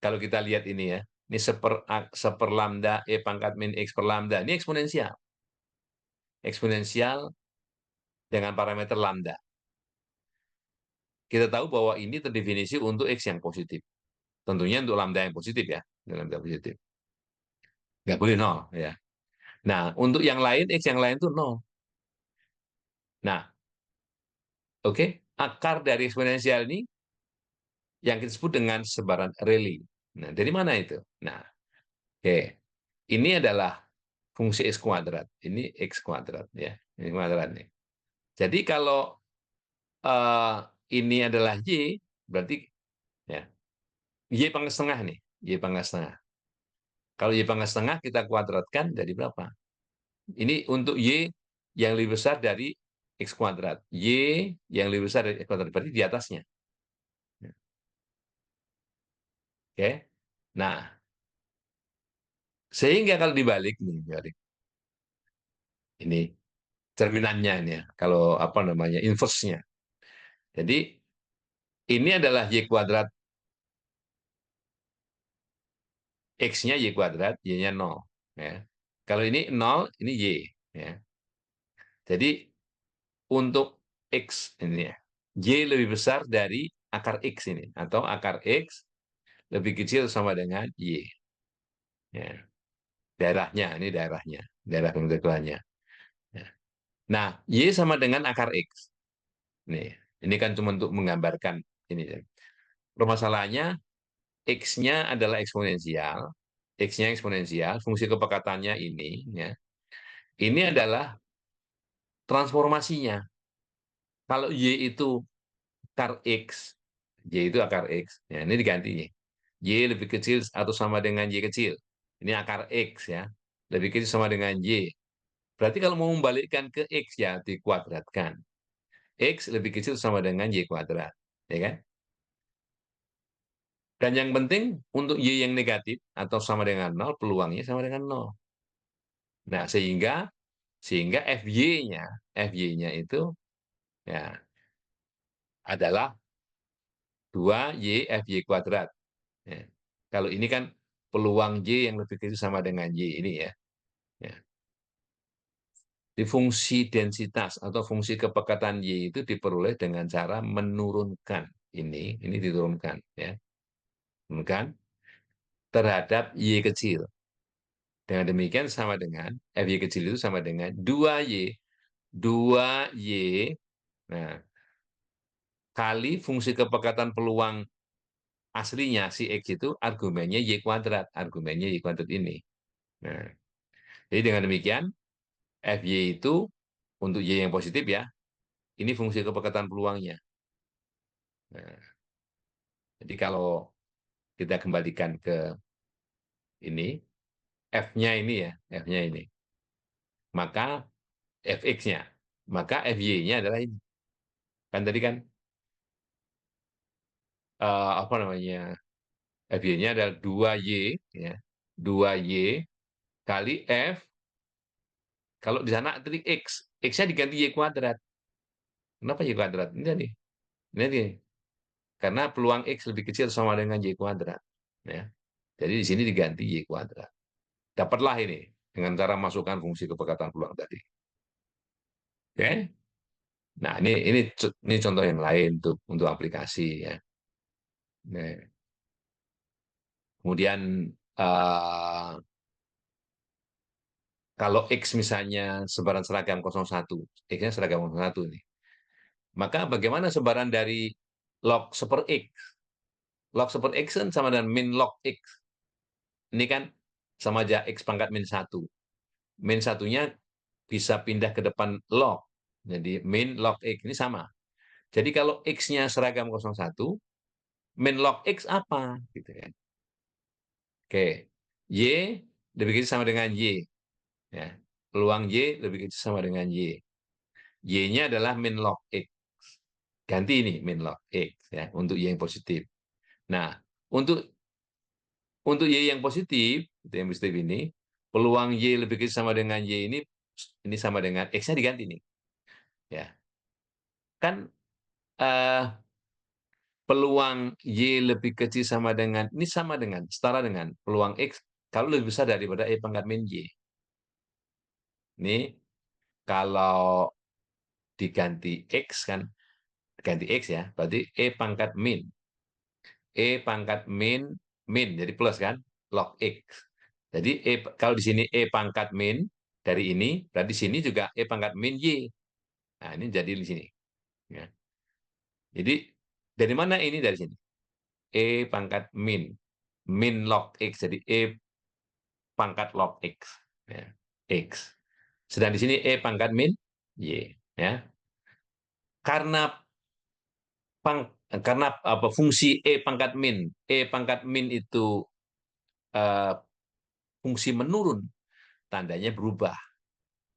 kalau kita lihat ini ya, ini seper lambda E pangkat min X per lambda. Ini eksponensial. Eksponensial dengan parameter lambda. Kita tahu bahwa ini terdefinisi untuk X yang positif. Tentunya untuk lambda yang positif ya. Lambda positif. Nggak boleh nol ya. Nah, untuk yang lain, X yang lain itu nol. Nah, oke. Akar dari eksponensial ini yang kita sebut dengan sebaran Rayleigh. Nah, dari mana itu? Nah, oke. Ini adalah fungsi X kuadrat. Ini X kuadrat ya. Ini kuadrat nih. Jadi kalau eh, ini adalah Y, berarti ya Y pangkat setengah nih. Y pangkat setengah. Kalau Y pangkat setengah kita kuadratkan dari berapa? Ini untuk Y yang lebih besar dari X kuadrat. Y yang lebih besar dari X kuadrat. Berarti di atasnya. Oke. Nah, sehingga kalau dibalik nih, balik. Ini cerminannya ini ya. Kalau apa namanya, inverse-nya. Jadi ini adalah Y kuadrat X-nya Y kuadrat, Y-nya 0. Ya. Kalau ini 0, ini Y. Ya. Jadi untuk X ini ya, Y lebih besar dari akar X ini, atau akar X lebih kecil sama dengan Y. Ya. Daerahnya, ini daerahnya, daerah pengetahuannya. Ya. Nah, Y sama dengan akar X. Nih, ini kan cuma untuk menggambarkan ini. Permasalahannya, X-nya adalah eksponensial, X-nya eksponensial, fungsi kepekatannya ini, ya. Ini adalah transformasinya. Kalau Y itu akar X, Y itu akar X, ya, ini diganti nih. Y lebih kecil atau sama dengan Y kecil. Ini akar X ya, lebih kecil sama dengan Y. Berarti kalau mau membalikkan ke X ya dikuadratkan. X lebih kecil sama dengan Y kuadrat. Ya kan? Dan yang penting untuk Y yang negatif atau sama dengan 0, peluangnya sama dengan 0. Nah, sehingga FY-nya itu ya adalah 2Y FY kuadrat. Ya. Kalau ini kan peluang Y yang lebih kecil sama dengan Y ini ya. Ya. Di fungsi densitas atau fungsi kepekatan Y itu diperoleh dengan cara menurunkan ini diturunkan ya. Menurunkan terhadap Y kecil. Dengan demikian sama dengan FY kecil itu sama dengan 2Y. 2Y nah, kali fungsi kepekatan peluang aslinya si X itu argumennya Y kuadrat. Argumennya Y kuadrat ini. Nah, jadi dengan demikian FY itu untuk Y yang positif ya, ini fungsi kepekatan peluangnya. Nah, jadi kalau kita kembalikan ke ini, F-nya ini ya, F-nya ini. Maka Fx-nya, maka Fy-nya adalah ini. Kan tadi kan apa namanya? Fy-nya adalah 2Y ya. 2Y kali F, kalau di sana tadi X, X-nya diganti Y kuadrat. Kenapa Y kuadrat? Ini tadi. Ini tadi. Karena peluang X lebih kecil sama dengan Y kuadrat. Ya. Jadi di sini diganti Y kuadrat. Dapatlah ini dengan cara masukkan fungsi kepekatan peluang tadi. Oke? Nah, ini contoh yang lain untuk aplikasi ya. Nah, kemudian eh, kalau X misalnya sebaran seragam 01, X-nya seragam 01 nih. Maka bagaimana sebaran dari log super X? Log super X kan sama dengan min log X. Ini kan sama aja X pangkat min 1. Min satunya bisa pindah ke depan log. Jadi min log X ini sama. Jadi kalau X-nya seragam 01, min log X apa? Gitu kan. Oke, Y lebih kecil sama dengan Y. Ya. Peluang Y lebih kecil sama dengan Y. Y-nya adalah min log X. Ganti ini min log X ya untuk Y yang positif. Nah, untuk Y yang positif, yang positif ini, peluang Y lebih kecil sama dengan Y ini sama dengan X-nya diganti nih. Ya. Kan eh, peluang Y lebih kecil sama dengan, ini sama dengan, setara dengan peluang X kalau lebih besar daripada E pangkat min Y. Ini kalau diganti X kan, ganti X ya, berarti E pangkat min. E pangkat min, min, jadi plus kan, log X. Jadi kalau di sini E pangkat min, dari ini, berarti di sini juga E pangkat min Y. Nah, ini jadi di sini. Ya. Jadi, dari mana ini? Dari sini. E pangkat min. Min log X. Jadi E pangkat log X. Ya. X. Sedang di sini E pangkat min Y. Ya. Karena karena apa fungsi E pangkat min itu uh, fungsi menurun, tandanya berubah.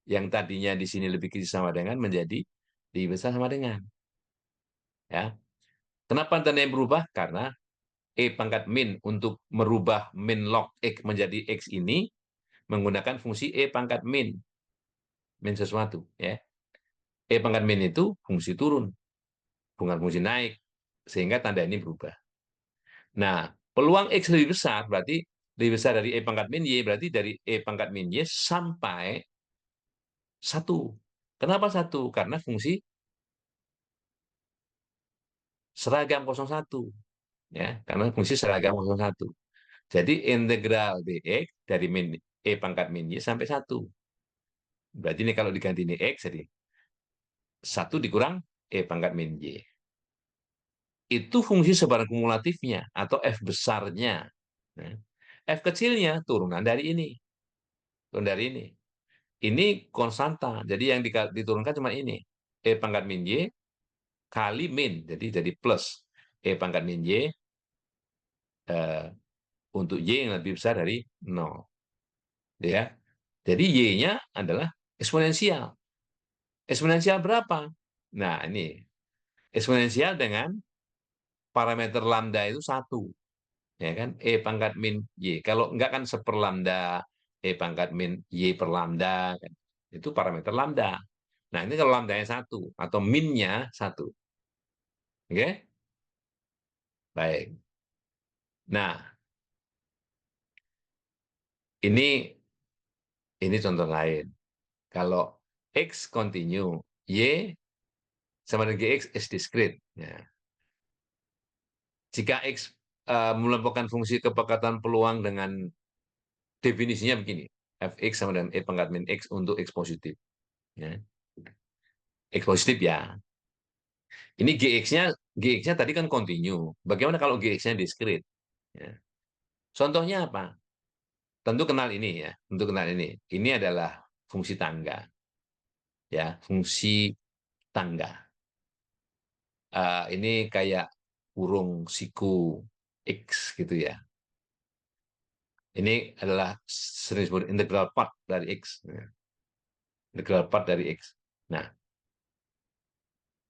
Yang tadinya di sini lebih kecil sama dengan menjadi lebih besar sama dengan. Ya. Kenapa tandanya berubah? Karena E pangkat min untuk merubah min log X menjadi X ini menggunakan fungsi E pangkat min, min sesuatu. Ya. E pangkat min itu fungsi turun, bukan fungsi naik, sehingga tanda ini berubah. Nah, peluang X lebih besar berarti lebih besar dari E pangkat min Y, berarti dari E pangkat min Y sampai 1. Kenapa 1? Karena fungsi seragam 01. Ya, karena fungsi seragam 01. Jadi integral dx dari min E pangkat min Y sampai 1. Berarti ini kalau diganti ini X, jadi 1 dikurang E pangkat min Y. Itu fungsi sebaran kumulatifnya, atau F besarnya. Nah, F kecilnya turunan dari ini. Turun dari ini. Ini konstanta, jadi yang diturunkan cuma ini. E pangkat min Y kali min, jadi plus E pangkat min Y eh, untuk Y yang lebih besar dari 0. Ya. Jadi Y-nya adalah eksponensial. Eksponensial berapa? Nah, ini eksponensial dengan parameter lambda itu 1. Ya kan? E pangkat min Y. Kalau enggak kan seperlambda E pangkat min Y per lambda. Kan? Itu parameter lambda. Nah, ini kalau lambdanya 1 atau minnya 1. Oke? Baik. Nah, ini contoh lain. Kalau X continue, Y sama dengan GX is discrete. Ya. Jika X melumpuhkan fungsi kepekatan peluang dengan definisinya begini. Fx sama dengan E pangkat min X untuk X positif. Ya. X positif ya. Ini GX-nya tadi kan continue. Bagaimana kalau GX-nya discrete? Ya. Contohnya apa? Tentu kenal ini ya. Tentu kenal ini. Ini adalah fungsi tangga. Ya, fungsi tangga. Ini kayak kurung siku X gitu ya. Ini adalah sering disebut integral part dari X. Ya. Integral part dari X. Nah,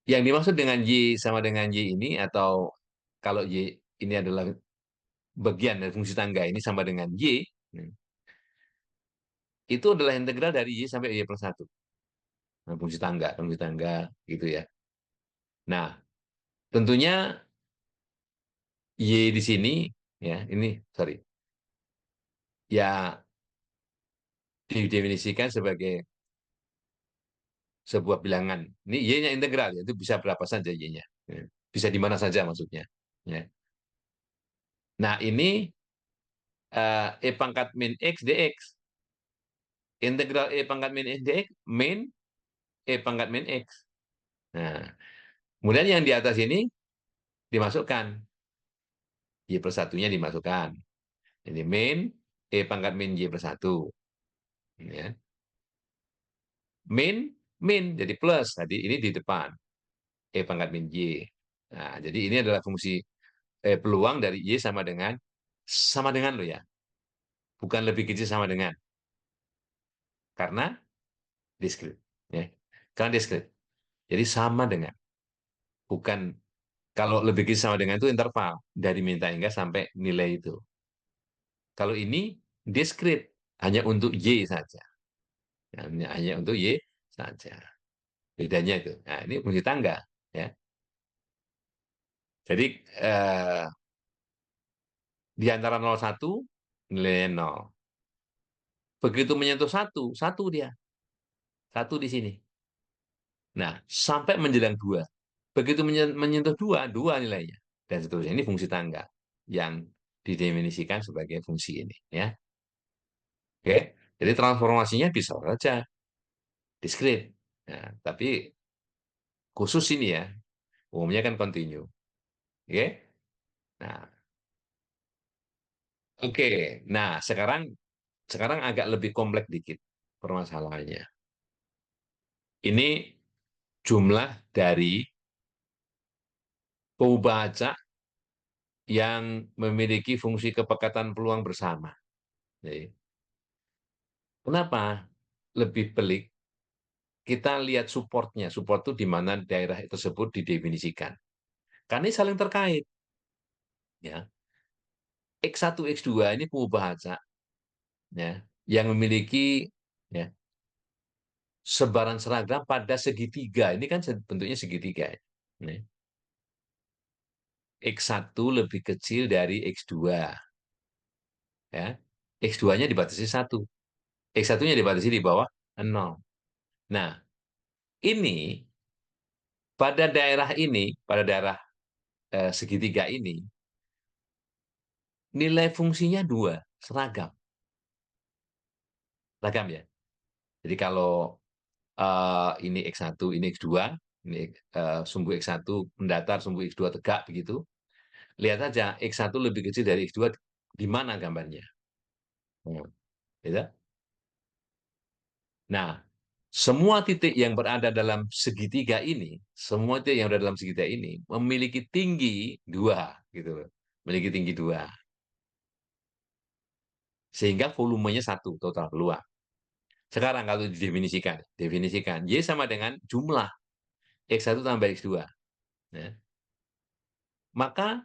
yang dimaksud dengan Y sama dengan Y ini, atau kalau Y ini adalah bagian dari fungsi tangga ini sama dengan Y, itu adalah integral dari Y sampai Y plus 1. Nah, fungsi tangga gitu ya. Nah, tentunya Y di sini, ya ini, sorry, ya didefinisikan sebagai sebuah bilangan. Ini Y-nya integral, ya, itu bisa berapa saja Y-nya. Ya. Bisa di mana saja maksudnya. Ya. Nah, ini E pangkat min X dx. Integral E pangkat min X dx, min E pangkat min X. Nah, kemudian yang di atas ini dimasukkan. Y plus satunya dimasukkan. Jadi min E pangkat min Y plus 1. Ya. Min, jadi plus. Tadi ini di depan. E pangkat min Y. Nah, jadi ini adalah fungsi peluang dari Y sama dengan lo ya. Bukan lebih kecil sama dengan. Karena diskrit. Ya. Karena diskrit. Jadi sama dengan. Bukan, kalau lebih kecil sama dengan itu interval. Dari minta hingga sampai nilai itu. Kalau ini diskrit. Hanya untuk Y saja. Hanya untuk Y saja. Bedanya itu. Nah, ini fungsi tangga. Ya. Jadi di antara 0,1 nilainya 0. Begitu menyentuh 1, 1 dia. 1 di sini. Nah, sampai menjelang 2. Begitu menyentuh 2, 2 nilainya. Dan seterusnya. Ini fungsi tangga yang didefinisikan sebagai fungsi ini. Ya. Oke. Jadi transformasinya bisa saja diskrit. Nah, tapi khusus ini ya, umumnya kan continue. Oke. Nah, oke. Nah, sekarang agak lebih kompleks dikit permasalahannya. Ini jumlah dari pengubah acak yang memiliki fungsi kepekatan peluang bersama. Jadi, kenapa lebih pelik? Kita lihat supportnya. Support itu di mana daerah tersebut didefinisikan. Karena ini saling terkait. Ya. X1, X2 ini pengubah acak ya, yang memiliki ya, sebaran seragam pada segitiga. Ini kan bentuknya segitiga. Ya. X1 lebih kecil dari X2. Ya. X2-nya dibatasi 1. X1-nya dibatasi di bawah 0. Nah, ini pada daerah segitiga ini, nilai fungsinya dua, seragam. Seragam ya. Jadi kalau ini X1, ini X2, ini sumbu X1 mendatar, sumbu X2 tegak begitu. Lihat saja X1 lebih kecil dari X2 di mana gambarnya. Gitu. Nah, semua titik yang berada dalam segitiga ini, semua titik yang berada dalam segitiga ini memiliki tinggi 2, gitu loh. Memiliki tinggi 2. Sehingga volumenya 1 total peluang. Sekarang kalau definisikan Y sama dengan jumlah X1 tambah X2. Ya. Maka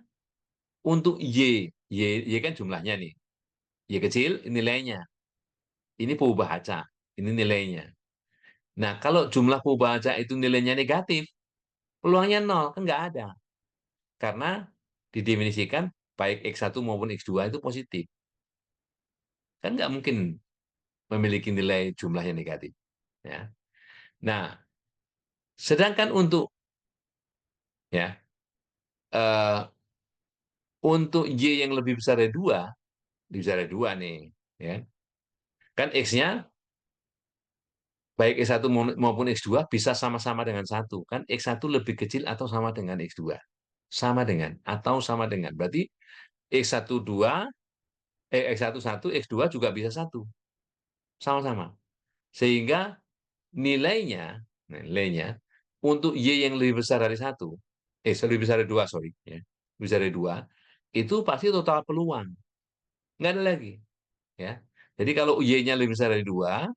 untuk Y kan jumlahnya nih. Y kecil nilainya. Ini Fibonacci, ini nilainya. Nah, kalau jumlah Fibonacci itu nilainya negatif, peluangnya 0, kan nggak ada. Karena didefinisikan baik X1 maupun X2 itu positif. Kan nggak mungkin memiliki nilai jumlah yang negatif. Ya. Nah, sedangkan ya eh, untuk Y yang lebih besar dari 2, lebih besar dari 2 nih, ya. Kan X-nya baik X1 maupun X2 bisa sama-sama dengan 1. Kan X1 lebih kecil atau sama dengan X2. Sama dengan atau sama dengan. Berarti X1 2, X1 1, X2 juga bisa 1. Sama-sama. Sehingga nilainya untuk Y yang lebih besar dari 1, lebih besar dari 2, sorry. Ya. Lebih besar dari 2, itu pasti total peluang. Nggak ada lagi. Ya. Jadi kalau Y-nya lebih besar dari 2,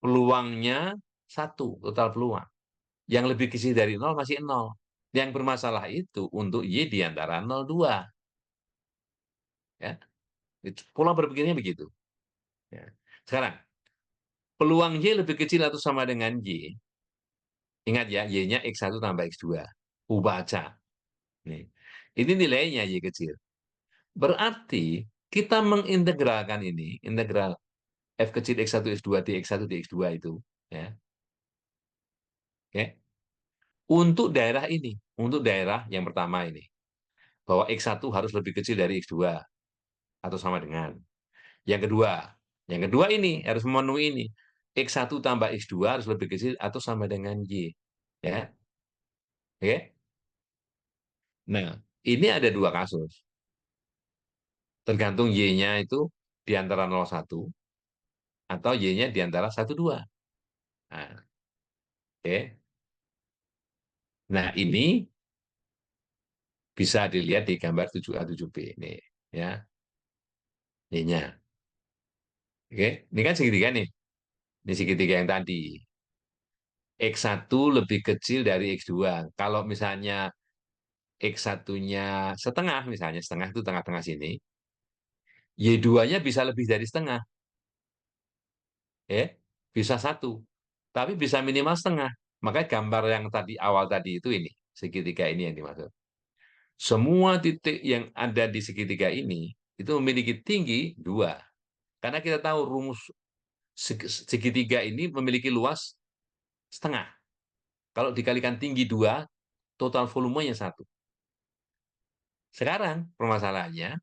peluangnya 1, total peluang. Yang lebih kecil dari 0 masih 0. Yang bermasalah itu untuk Y di antara 0, 2. Ya. Pola berpikirnya begitu. Ya. Sekarang, peluang Y lebih kecil atau sama dengan Y. Ingat ya, Y-nya X1 tambah X2. Baca. Nih. Ini nilainya Y kecil. Berarti kita mengintegralkan ini, integral F kecil X1, X2, dx1, dx2 itu. Ya. Oke. Untuk daerah ini, untuk daerah yang pertama ini, bahwa X1 harus lebih kecil dari X2 atau sama dengan. Yang kedua ini harus memenuhi ini. X1 tambah X2 harus lebih kecil atau sama dengan Y. Ya. Oke. Nah, ini ada dua kasus. Tergantung Y-nya itu di antara 0,1 atau Y-nya di antara 1,2. Nah, oke. Nah, ini bisa dilihat di gambar 7A 7B ini, ya. Y-nya. Oke, ini kan segitiga nih. Ini segitiga yang tadi. X1 lebih kecil dari X2. Kalau misalnya X1-nya setengah, misalnya setengah itu tengah-tengah sini, Y2-nya bisa lebih dari setengah. Ya, bisa 1. Tapi bisa minimal setengah. Makanya gambar yang tadi awal tadi itu ini, segitiga ini yang dimaksud. Semua titik yang ada di segitiga ini itu memiliki tinggi 2. Karena kita tahu rumus segitiga ini memiliki luas setengah. Kalau dikalikan tinggi 2, total volumenya 1. Sekarang permasalahannya,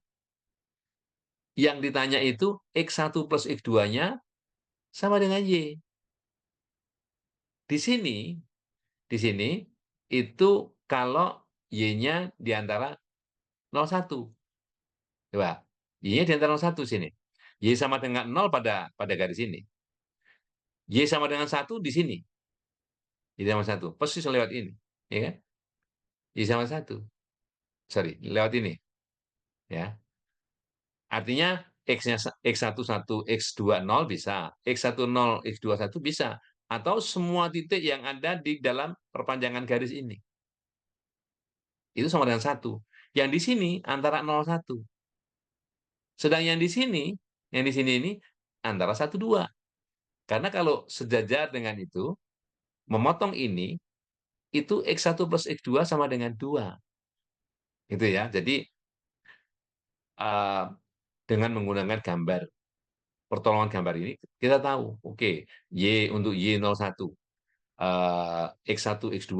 yang ditanya itu X1 plus X2-nya sama dengan Y. Di sini, di sini itu kalau Y-nya di antara 0,1. Coba, Y-nya di antara 0,1 sini. Y sama dengan 0 pada garis ini. Y sama dengan 1 di sini. Y sama 1. Persis lewat ini. Ya kan? Y sama 1. Sorry, lewat ini. Ya. Artinya X-nya X1 1, X2 0 bisa. X1 0, X2 1 bisa. Atau semua titik yang ada di dalam perpanjangan garis ini. Itu sama dengan 1. Yang di sini antara 0 1. Sedang yang di sini ini antara 1 2. Karena kalau sejajar dengan itu, memotong ini, itu X1 plus X2 sama dengan 2. Gitu ya. Jadi, uh, dengan menggunakan gambar, pertolongan gambar ini, kita tahu, oke, Y untuk Y01, X1, X2,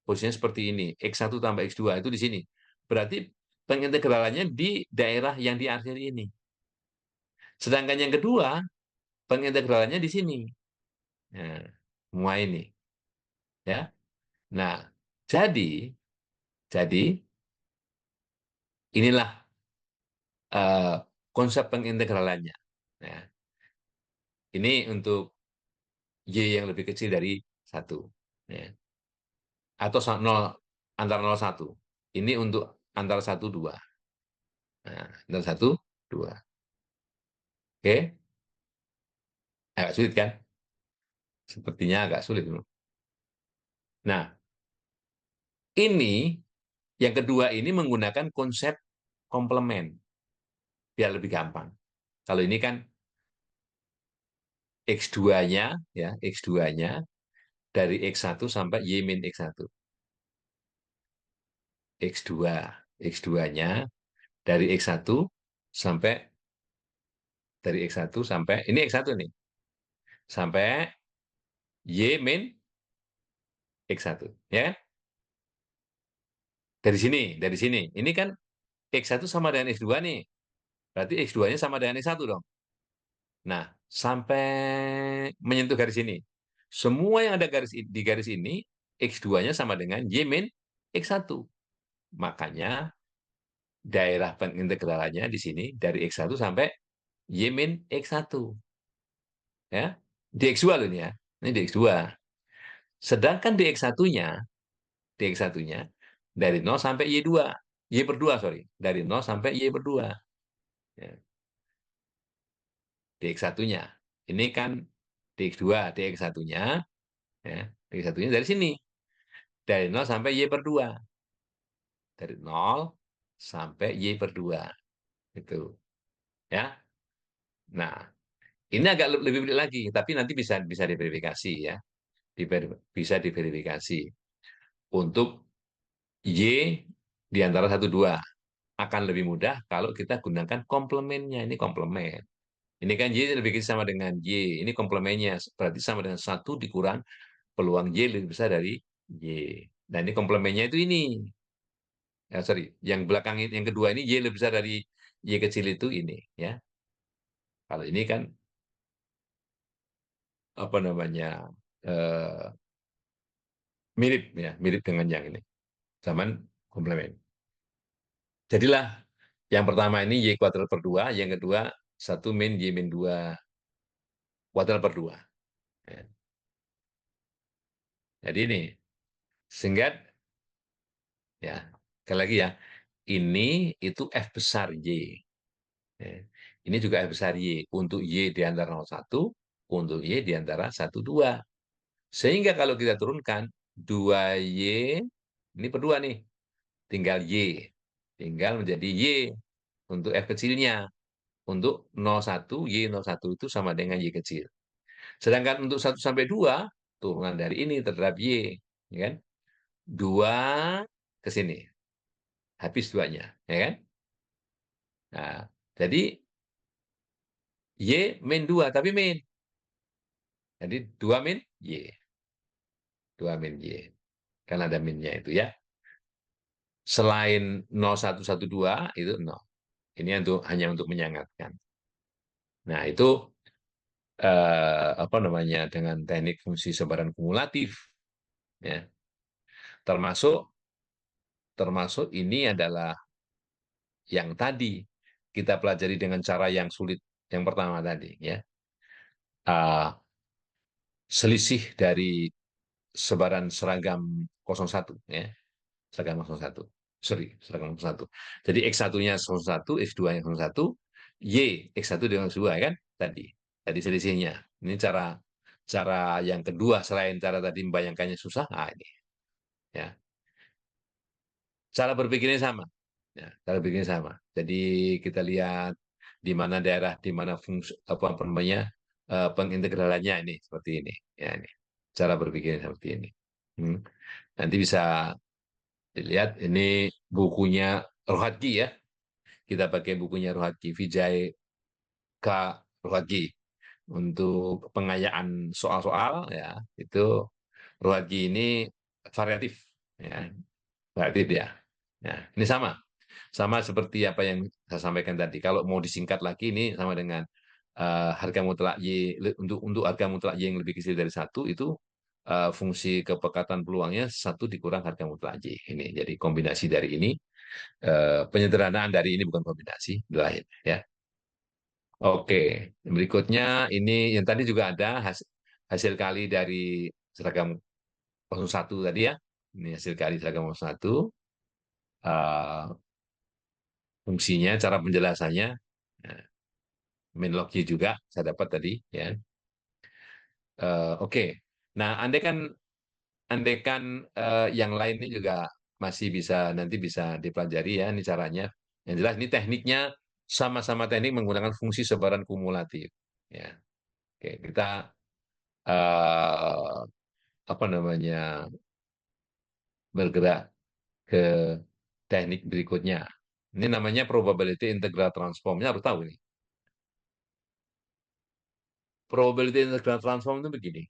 posisinya seperti ini, X1 tambah X2 itu di sini. Berarti pengintegralannya di daerah yang diarsiri ini. Sedangkan yang kedua, pengintegralannya di sini. Nah, semua ini. Ya. Nah, jadi inilah eh, konsep pengintegralannya. Nah, ini untuk Y yang lebih kecil dari 1. Ya. Atau 0, antara 0, 1. Ini untuk antara 1, 2. Nah, antara 1, 2. Oke, agak sulit kan? Sepertinya agak sulit. Nah, ini yang kedua ini menggunakan konsep komplement, biar lebih gampang. Kalau ini kan X2-nya, ya, X2-nya dari X1 sampai Y min X1. X2, X2-nya dari X1 sampai ini X1 nih, sampai Y min X1, ya. Dari sini. Ini kan X1 sama dengan X2 nih. Berarti X2-nya sama dengan X1 dong. Nah, sampai menyentuh garis ini. Semua yang ada di garis ini, X2-nya sama dengan Y min X1. Makanya daerah pengintegralannya di sini dari X1 sampai Y min X1. Ya. Di X2 loh ini ya. Ini di X2. Sedangkan di X1-nya dari 0 sampai Y2. Y per 2, sorry. Dari 0 sampai Y per 2. Ya. Di X1-nya. Ini kan di X2, di X1-nya, ya, di X1-nya dari sini. Dari 0 sampai Y per 2. Dari 0 sampai Y per 2. Itu. Ya. Nah, ini agak lebih pelik lagi, tapi nanti bisa bisa diverifikasi ya. Bisa diverifikasi. Untuk Y di antara 1, 2. Akan lebih mudah kalau kita gunakan komplemennya. Ini komplemen. Ini kan Y lebih kecil sama dengan Y. Ini komplemennya. Berarti sama dengan 1 dikurang peluang Y lebih besar dari Y. Dan ini komplemennya itu ini. Ya, sorry, yang belakang ini, yang kedua ini Y lebih besar dari Y kecil itu ini. Ya, kalau ini kan apa namanya eh, mirip ya, mirip dengan yang ini. Zaman komplemen. Jadilah yang pertama ini Y kuadrat per 2, yang kedua 1 min Y min 2 kuadrat per 2. Ya. Jadi ini, sehingga ya, sekali lagi ya, ini itu F besar Y. Ya. Ini juga F besar Y. Untuk Y di antara 0,1, untuk Y di antara 1, 2. Sehingga kalau kita turunkan 2Y, ini per 2 nih, tinggal Y. Tinggal menjadi Y untuk F kecilnya. Untuk 0,1, Y01 itu sama dengan Y kecil. Sedangkan untuk 1 sampai 2, turunan dari ini terhadap Y. Ya kan? 2 ke sini. Habis 2-nya. Ya kan? Nah, jadi Y min 2, tapi min. Jadi 2 min Y. 2 min Y. Kan ada minnya itu ya. Selain 0112 itu 0. Ini hanya untuk menyangatkan. Nah, itu apa namanya dengan teknik fungsi sebaran kumulatif ya. Termasuk termasuk ini adalah yang tadi kita pelajari dengan cara yang sulit yang pertama tadi ya. Uh, Selisih dari sebaran seragam 01 ya. Seragam 01. Sorry, seragam 01. Jadi X1-nya 01, X2-nya 01, Y X1 dengan X2 kan tadi. Tadi selisihnya. Ini cara cara yang kedua selain cara tadi membayangkannya susah. Ah, ini ya. Cara berpikirnya sama. Ya, cara berpikirnya sama. Jadi kita lihat di mana daerah, di mana fungsi apa namanya pengintegralannya ini seperti ini. Ya ini. Cara berpikirnya seperti ini. Hmm. Nanti bisa dilihat ini bukunya Rohatgi ya. kita pakai bukunya Rohatgi, Vijay K. Rohatgi. Untuk pengayaan soal-soal, ya itu Rohatgi ini variatif, ya, variatif ya. Ya, ini sama seperti apa yang saya sampaikan tadi. Kalau mau disingkat lagi ini sama dengan harga mutlak Y, untuk harga mutlak Y yang lebih kecil dari satu itu fungsi kepekatan peluangnya satu dikurang harga mutlak Y. Ini jadi kombinasi dari ini, penyederhanaan dari ini bukan kombinasi lain ya. Oke, berikutnya ini yang tadi juga ada hasil kali dari seragam 01 tadi ya. Ini hasil kali seragam 01. eh, Fungsinya, cara penjelasannya, nah, main lognya juga saya dapat tadi ya. Oke. Nah, andaikan yang lain ini juga masih bisa nanti bisa dipelajari ya ini caranya. Yang jelas ini tekniknya sama-sama teknik menggunakan fungsi sebaran kumulatif. Ya, oke kita eh, apa namanya bergerak ke teknik berikutnya. Ini namanya probability integral transformnya harus tahu ini. Probability integral transform itu begini.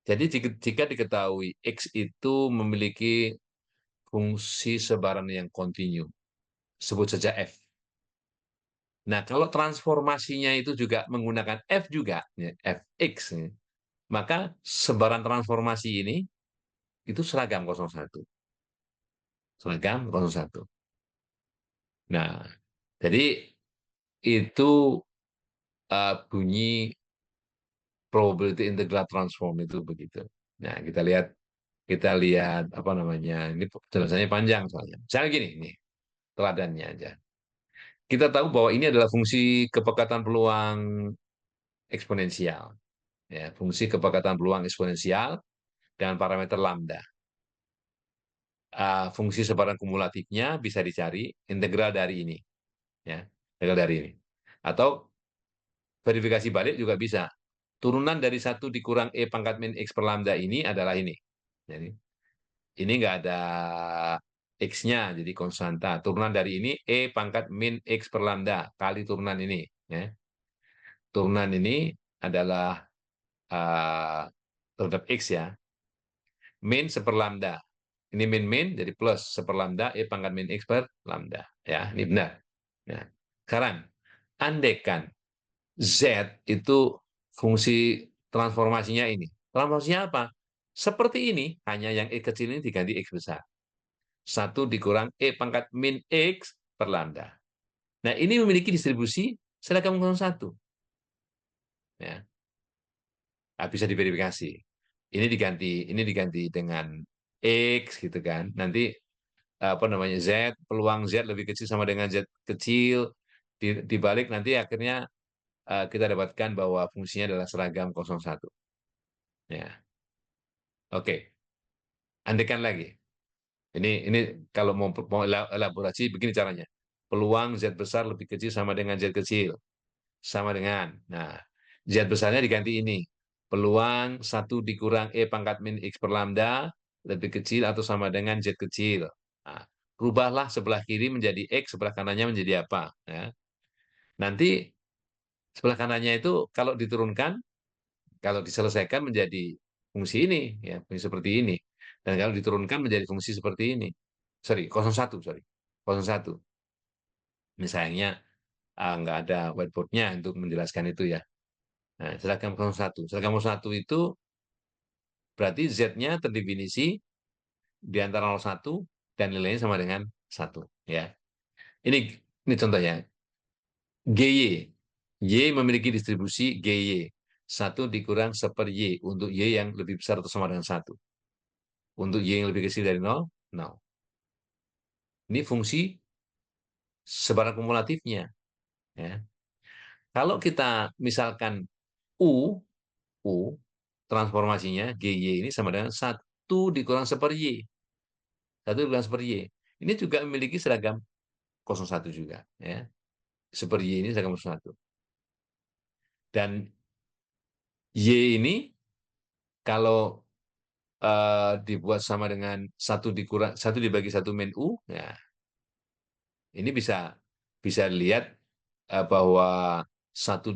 Jadi jika diketahui X itu memiliki fungsi sebaran yang kontinu, sebut saja F. Nah, kalau transformasinya itu juga menggunakan F juga, ya, Fx, ya, maka sebaran transformasi ini itu seragam 01. Seragam 01. Nah, jadi itu bunyi probability integral transform itu begitu. Nah, kita lihat apa namanya? Ini penjelasannya panjang soalnya. Misalnya gini, nih, teladannya aja. Kita tahu bahwa ini adalah fungsi kepekatan peluang eksponensial. Ya, fungsi kepekatan peluang eksponensial dengan parameter lambda. Fungsi sebaran kumulatifnya bisa dicari integral dari ini. Ya, integral dari ini. Atau verifikasi balik juga bisa. Turunan dari 1 dikurang E pangkat min X per lambda ini adalah ini. Jadi, ini nggak ada X-nya, jadi konstanta. Turunan dari ini, E pangkat min X per lambda, kali turunan ini. Ya. Turunan ini adalah terhadap X ya, min seper lambda. Ini min-min, jadi plus seper lambda, E pangkat min X per lambda. Ya, ini benar. Nah, sekarang, andaikan Z itu fungsi transformasinya ini. Transformasinya apa? Seperti ini, hanya yang E kecil ini diganti X besar. 1 dikurang E pangkat min X per lambda. Nah, ini memiliki distribusi seragam 01. Ya, nah, bisa diverifikasi. Ini diganti dengan X gitu kan. Nanti apa namanya Z, peluang Z lebih kecil sama dengan Z kecil, dibalik nanti akhirnya kita dapatkan bahwa fungsinya adalah seragam 01. Ya, oke. Andaikan lagi. Ini kalau mau elaborasi begini caranya. Peluang Z besar lebih kecil sama dengan Z kecil. Sama dengan. Nah, Z besarnya diganti ini. Peluang 1 dikurang E pangkat min X per lambda lebih kecil atau sama dengan Z kecil. Nah, rubahlah sebelah kiri menjadi X, sebelah kanannya menjadi apa. Ya. Nanti sebelah kanannya itu kalau diturunkan, kalau diselesaikan menjadi fungsi ini, ya, fungsi seperti ini. Dan kalau diturunkan menjadi fungsi seperti ini. Sorry, 01, sorry. 01. Misalnya, nggak ada whiteboard-nya untuk menjelaskan itu ya. Nah, seragam 01. Seragam 01 itu berarti Z-nya terdefinisi di antara 01 dan nilainya sama dengan 1. Ya. Ini ini contohnya. GY. Y memiliki distribusi GY. 1 dikurang seper Y untuk Y yang lebih besar atau sama dengan 1. Untuk Y yang lebih kecil dari 0, 0. Ini fungsi sebaran kumulatifnya. Ya. Kalau kita misalkan U, U, transformasinya GY ini sama dengan 1 dikurang seper Y. 1 dikurang seper Y. Ini juga memiliki seragam 01 juga. Ya. Seper Y ini seragam 01. Dan Y ini kalau dibuat sama dengan 1 dibagi 1 min U, ya, ini bisa bisa lihat bahwa satu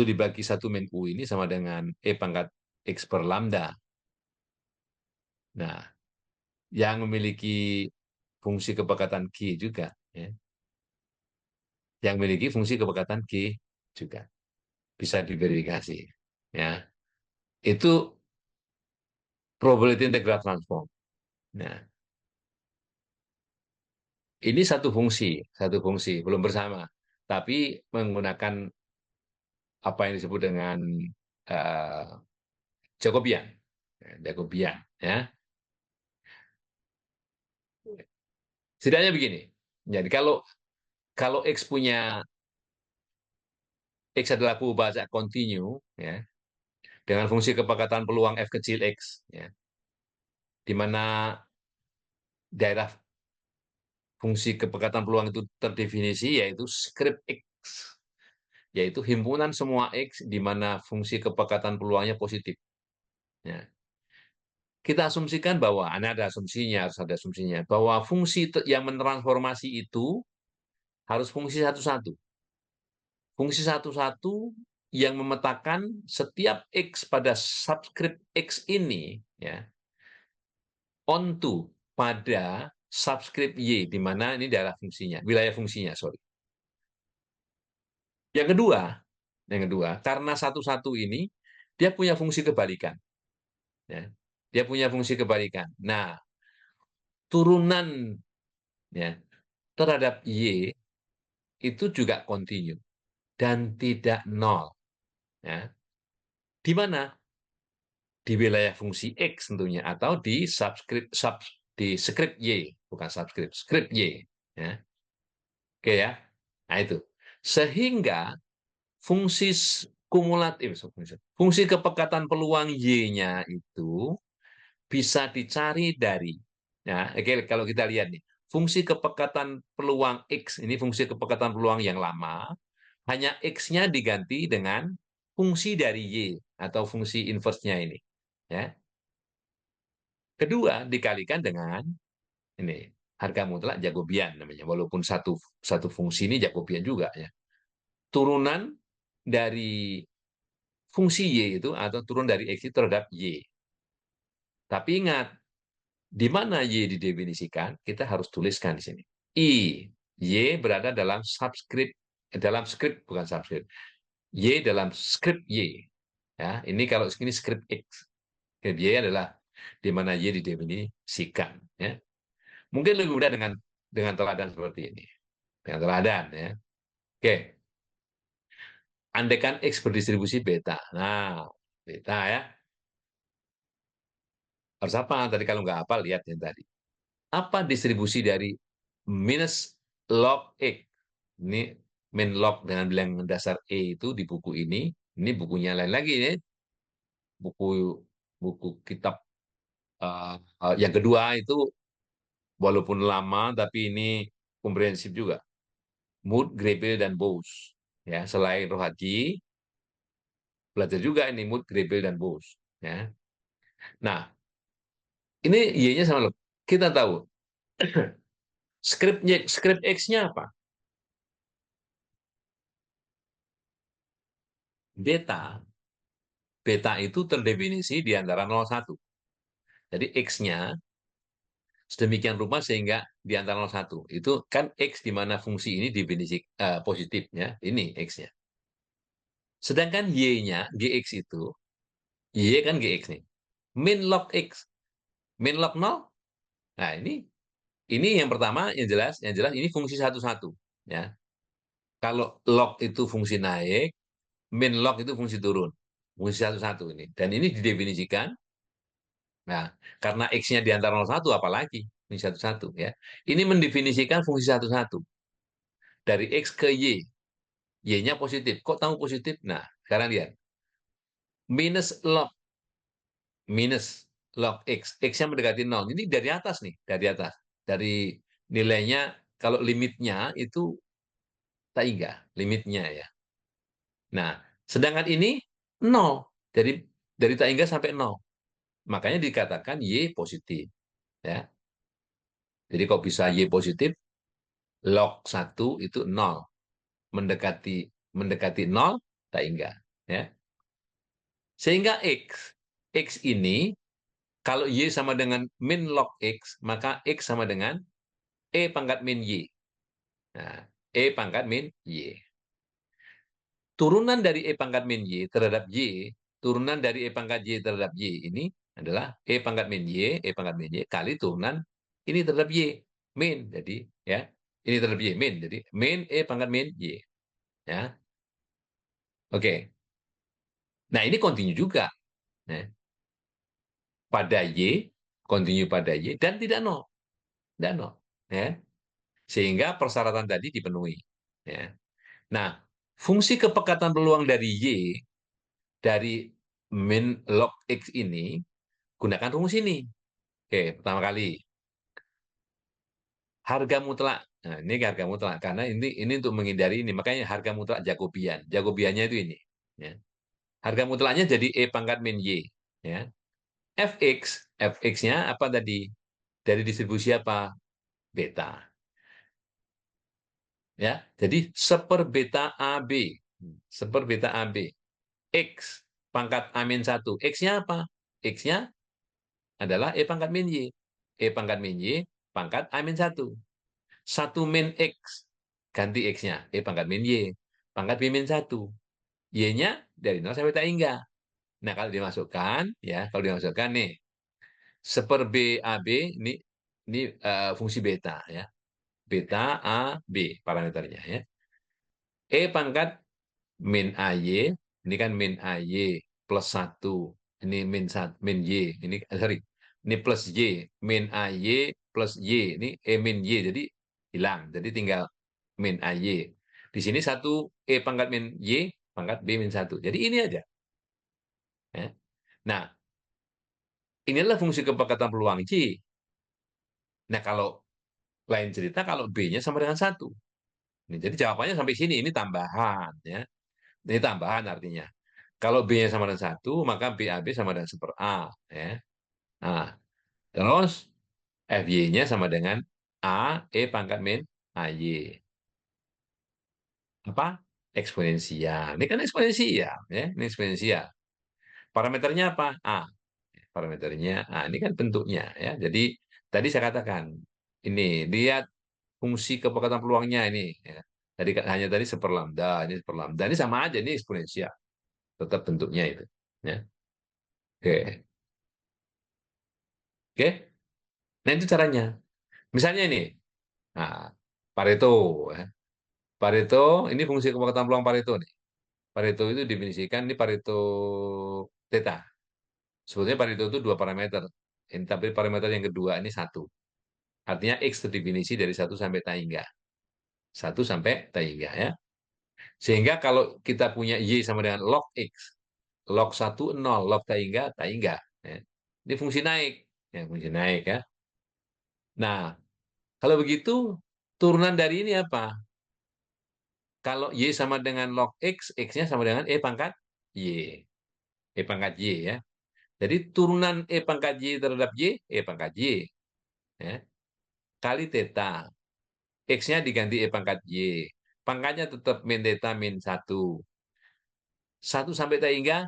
dibagi satu min U ini sama dengan E pangkat X per lambda. Nah, yang memiliki fungsi kepekatan G juga, ya. Yang memiliki fungsi kepekatan G juga bisa diverifikasi. Ya, itu probability integral transform. Nah, ini satu fungsi belum bersama, tapi menggunakan apa yang disebut dengan uh, Jacobian, Jacobian, ya. Setidaknya begini. Jadi kalau kalau X punya X adalah bahasa kontinu, ya, dengan fungsi kepekatan peluang F kecil X, ya, di mana daerah fungsi kepekatan peluang itu terdefinisi yaitu script X, yaitu himpunan semua X di mana fungsi kepekatan peluangnya positif. Ya. Kita asumsikan bahwa, harus ada asumsinya, bahwa fungsi yang mentransformasi itu harus fungsi satu-satu. Fungsi satu-satu yang memetakan setiap X pada subscript X ini, ya, onto pada subscript Y, di mana ini daerah fungsinya, wilayah fungsinya, sorry. Yang kedua, karena satu-satu ini dia punya fungsi kebalikan, ya. Dia punya fungsi kebalikan. Nah, turunan, ya, terhadap Y itu juga kontinu dan tidak nol, ya. Di mana? Di wilayah fungsi X tentunya, atau di di script Y, bukan subscript, script Y, ya. Oke, ya. Nah, itu. Sehingga fungsi kumulatif, fungsi kepekatan peluang Y-nya itu bisa dicari dari, ya, oke, kalau kita lihat nih, fungsi kepekatan peluang X, ini fungsi kepekatan peluang yang lama, hanya X-nya diganti dengan fungsi dari Y, atau fungsi inverse-nya ini. Ya. Kedua, dikalikan dengan ini, harga mutlak Jacobian namanya, walaupun satu satu fungsi ini Jacobian juga, ya. Turunan dari fungsi Y itu, atau turun dari X itu terhadap Y. Tapi ingat, di mana Y didefinisikan, kita harus tuliskan di sini. Y berada dalam subscript, script, bukan subscript. Y dalam script Y. Ya, ini kalau ini script X. Script Y adalah di mana Y didefinisikan. Ya. Mungkin lebih mudah dengan teladan seperti ini. Dengan teladan, ya. Oke. Andaikan X berdistribusi beta. Nah, beta, ya. Harus apa? Tadi kalau nggak apa, lihat yang tadi. Apa distribusi dari minus log X? Ini min log dengan bilangan dasar E itu di buku ini. Ini bukunya lain lagi, ya. Buku buku kitab yang kedua itu, walaupun lama, tapi ini komprehensif juga. Mood, Grable, dan Bose. Ya, selain Rohatji, belajar juga ini Mood, Grable, dan Bose. Ya. Nah, ini Y-nya sama loh. Kita tahu script X-nya apa? Beta. Beta itu terdefinisi di antara 0,1. Jadi X-nya sedemikian rupa sehingga di antara 0,1. Itu kan X di mana fungsi ini definisi positifnya, ini X-nya. Sedangkan Y-nya, GX itu, Y kan GX nih. Min log X. Min log 0. Nah, ini yang pertama, yang jelas ini fungsi satu-satu, ya. Kalau log itu fungsi naik, min log itu fungsi turun. Fungsi satu-satu ini. Dan ini didefinisikan, nah, karena X-nya di antara 0,1, apalagi fungsi satu-satu, ya. Ini mendefinisikan fungsi satu-satu. Dari X ke Y. Y-nya positif. Kok tahu positif? Nah, sekarang lihat. Minus log. Minus log X. X-nya mendekati 0. Ini dari atas nih. Dari atas. Dari nilainya, kalau limitnya itu Taiga. Limitnya, ya. Nah, sedangkan ini 0. Dari Taiga sampai 0. Makanya dikatakan Y positif. Ya. Jadi kok bisa Y positif? log 1 itu 0. Mendekati mendekati 0, tak hingga. Ya. Sehingga X ini, kalau Y sama dengan min log X, maka X sama dengan E pangkat min Y. Nah, E pangkat min Y. Turunan dari E pangkat min Y terhadap Y, turunan dari E pangkat Y terhadap Y ini adalah E pangkat min Y, E pangkat min Y, kali turunan ini terhadap Y, min. Jadi, ya, ini terhadap Y, min. Jadi, min E pangkat min Y. Ya, oke. Nah, ini kontinu juga. Ya. Pada Y, kontinu pada Y, dan tidak nol. Tidak nol. Ya. Sehingga persyaratan tadi dipenuhi. Ya. Nah, fungsi kepekatan peluang dari Y, dari min log X ini, gunakan rumus ini. Oke, pertama kali, harga mutlak. Nah, ini harga mutlak, karena ini untuk menghindari ini. Makanya harga mutlak Jacobian. Jacobiannya itu ini. Ya. Harga mutlaknya jadi E pangkat min Y. Ya. Fx-nya apa tadi? Dari distribusi apa? Beta. Ya, jadi seper beta AB. Seper beta AB. X pangkat A-1. X-nya apa? X-nya adalah E pangkat min Y. E pangkat min Y pangkat A-1. 1 min X. Ganti X-nya. E pangkat min Y. Pangkat B-1. Y-nya dari 0 sampai tak hingga. Nah, kalau dimasukkan, ya, kalau dimasukkan nih, seper BAB, ini fungsi beta, ya. Beta AB parameternya, ya. E pangkat min AY, ini kan min AY plus 1. Ini min Y, ini sorry, ini plus Y, min AY plus Y, ini E min Y, jadi hilang. Jadi tinggal min AY. Di sini 1 E pangkat min Y, pangkat B min 1. Jadi ini aja. Ya. Nah, inilah fungsi kepekatan peluang Y. Nah, kalau lain cerita, kalau B-nya sama dengan 1. Jadi jawabannya sampai sini, ini tambahan. Ya. Ini tambahan artinya. Kalau B-nya sama dengan 1, maka BAB sama dengan seper A. Ya. Nah, terus FY-nya sama dengan A, E pangkat min AY. Apa? Eksponensial. Ini kan eksponensial. Ya. Ini eksponensial. Parameternya apa? A. Parameternya A. Ini kan bentuknya. Ya. Jadi, tadi saya katakan, ini, lihat fungsi kepekatan peluangnya ini. Ya. Tadi hanya tadi seper lambda, ini seper lambda. Ini sama aja, ini eksponensial. Tetap bentuknya itu. Ya. Oke. Oke. Nah, itu caranya. Misalnya ini, nah, Pareto. Ya. Pareto, ini fungsi kepekatan peluang Pareto nih. Pareto itu definisikan, ini Pareto theta. Sebetulnya Pareto itu dua parameter. Ini, tapi parameter yang kedua ini satu. Artinya X terdefinisi dari 1 sampai tak hingga. 1 sampai tak hingga, ya. Sehingga kalau kita punya Y sama dengan log X, log 1 0, log tak hingga, tak hingga. Ya. Ini fungsi naik. Ya, fungsi naik, ya. Nah, kalau begitu, turunan dari ini apa? Kalau Y sama dengan log X, X-nya sama dengan E pangkat Y. E pangkat Y, ya. Jadi turunan E pangkat Y terhadap Y, E pangkat Y. Ya. Kali theta. X-nya diganti E pangkat Y. Pangkatnya tetap min theta min 1. 1 sampai tak hingga,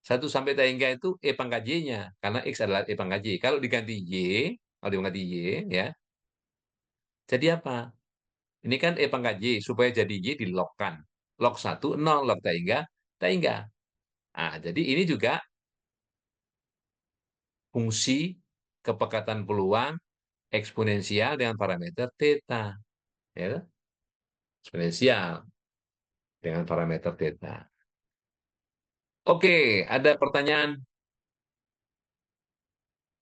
1 sampai tak hingga itu E pangkat Y-nya. Karena X adalah E pangkat Y. Kalau diganti Y, ya, jadi apa? Ini kan E pangkat Y. Supaya jadi Y dilogkan. Log 1, 0. Log tak hingga, tak hingga. Nah, jadi ini juga fungsi kepekatan peluang eksponensial dengan parameter theta. Ya, eksponensial dengan parameter theta. Oke, ada pertanyaan?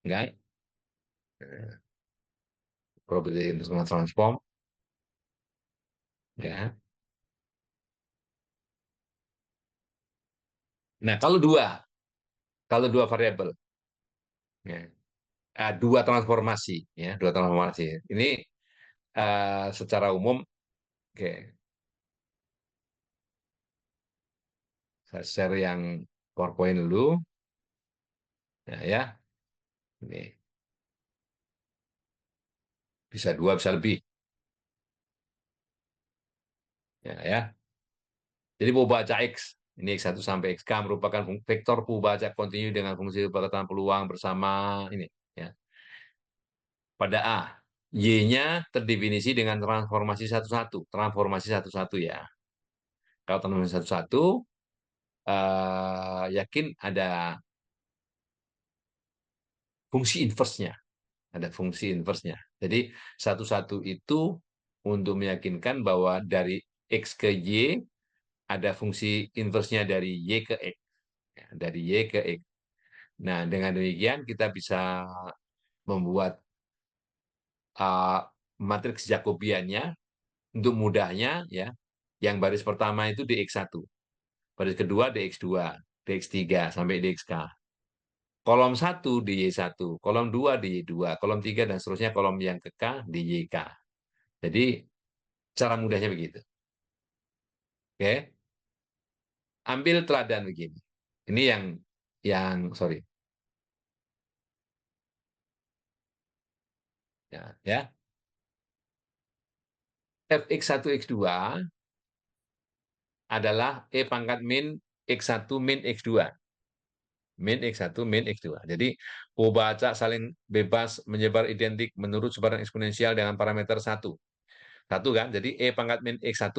Enggak? Probability internal transform. Ya. Nah, kalau dua variabel, ya. Dua transformasi, ya, dua transformasi. Ini secara umum, oke, saya share yang PowerPoint dulu, ya, ya. Ini bisa dua, bisa lebih. Ya. Jadi Pobaca X, ini X1 sampai XK merupakan vektor Pobaca kontinu dengan fungsi kepekatan peluang bersama ini. Ya. Pada A, Y-nya terdefinisi dengan transformasi satu-satu. Transformasi satu-satu ya. Kalau transformasi satu-satu, yakin ada fungsi inverse-nya. Ada fungsi inverse-nya. Jadi satu-satu itu untuk meyakinkan bahwa dari X ke Y ada fungsi inverse-nya dari Y ke X. Ya, dari Y ke X. Nah, dengan demikian kita bisa membuat uh, matriks Jacobiannya untuk mudahnya ya. Yang baris pertama itu dx1, baris kedua dx2, dx3 sampai dxk. Kolom 1 dy1, kolom 2 dy2, kolom 3 dan seterusnya kolom yang ke K dyk. Jadi cara mudahnya begitu. Oke, ambil teladan begini. Ini yang sorry. Ya. Fx1 x2 adalah E pangkat min X1 min X2. Min X1, min X2. Jadi, Pobaca saling bebas menyebar identik menurut sebaran eksponensial dengan parameter 1. Satu kan, jadi E pangkat min X1.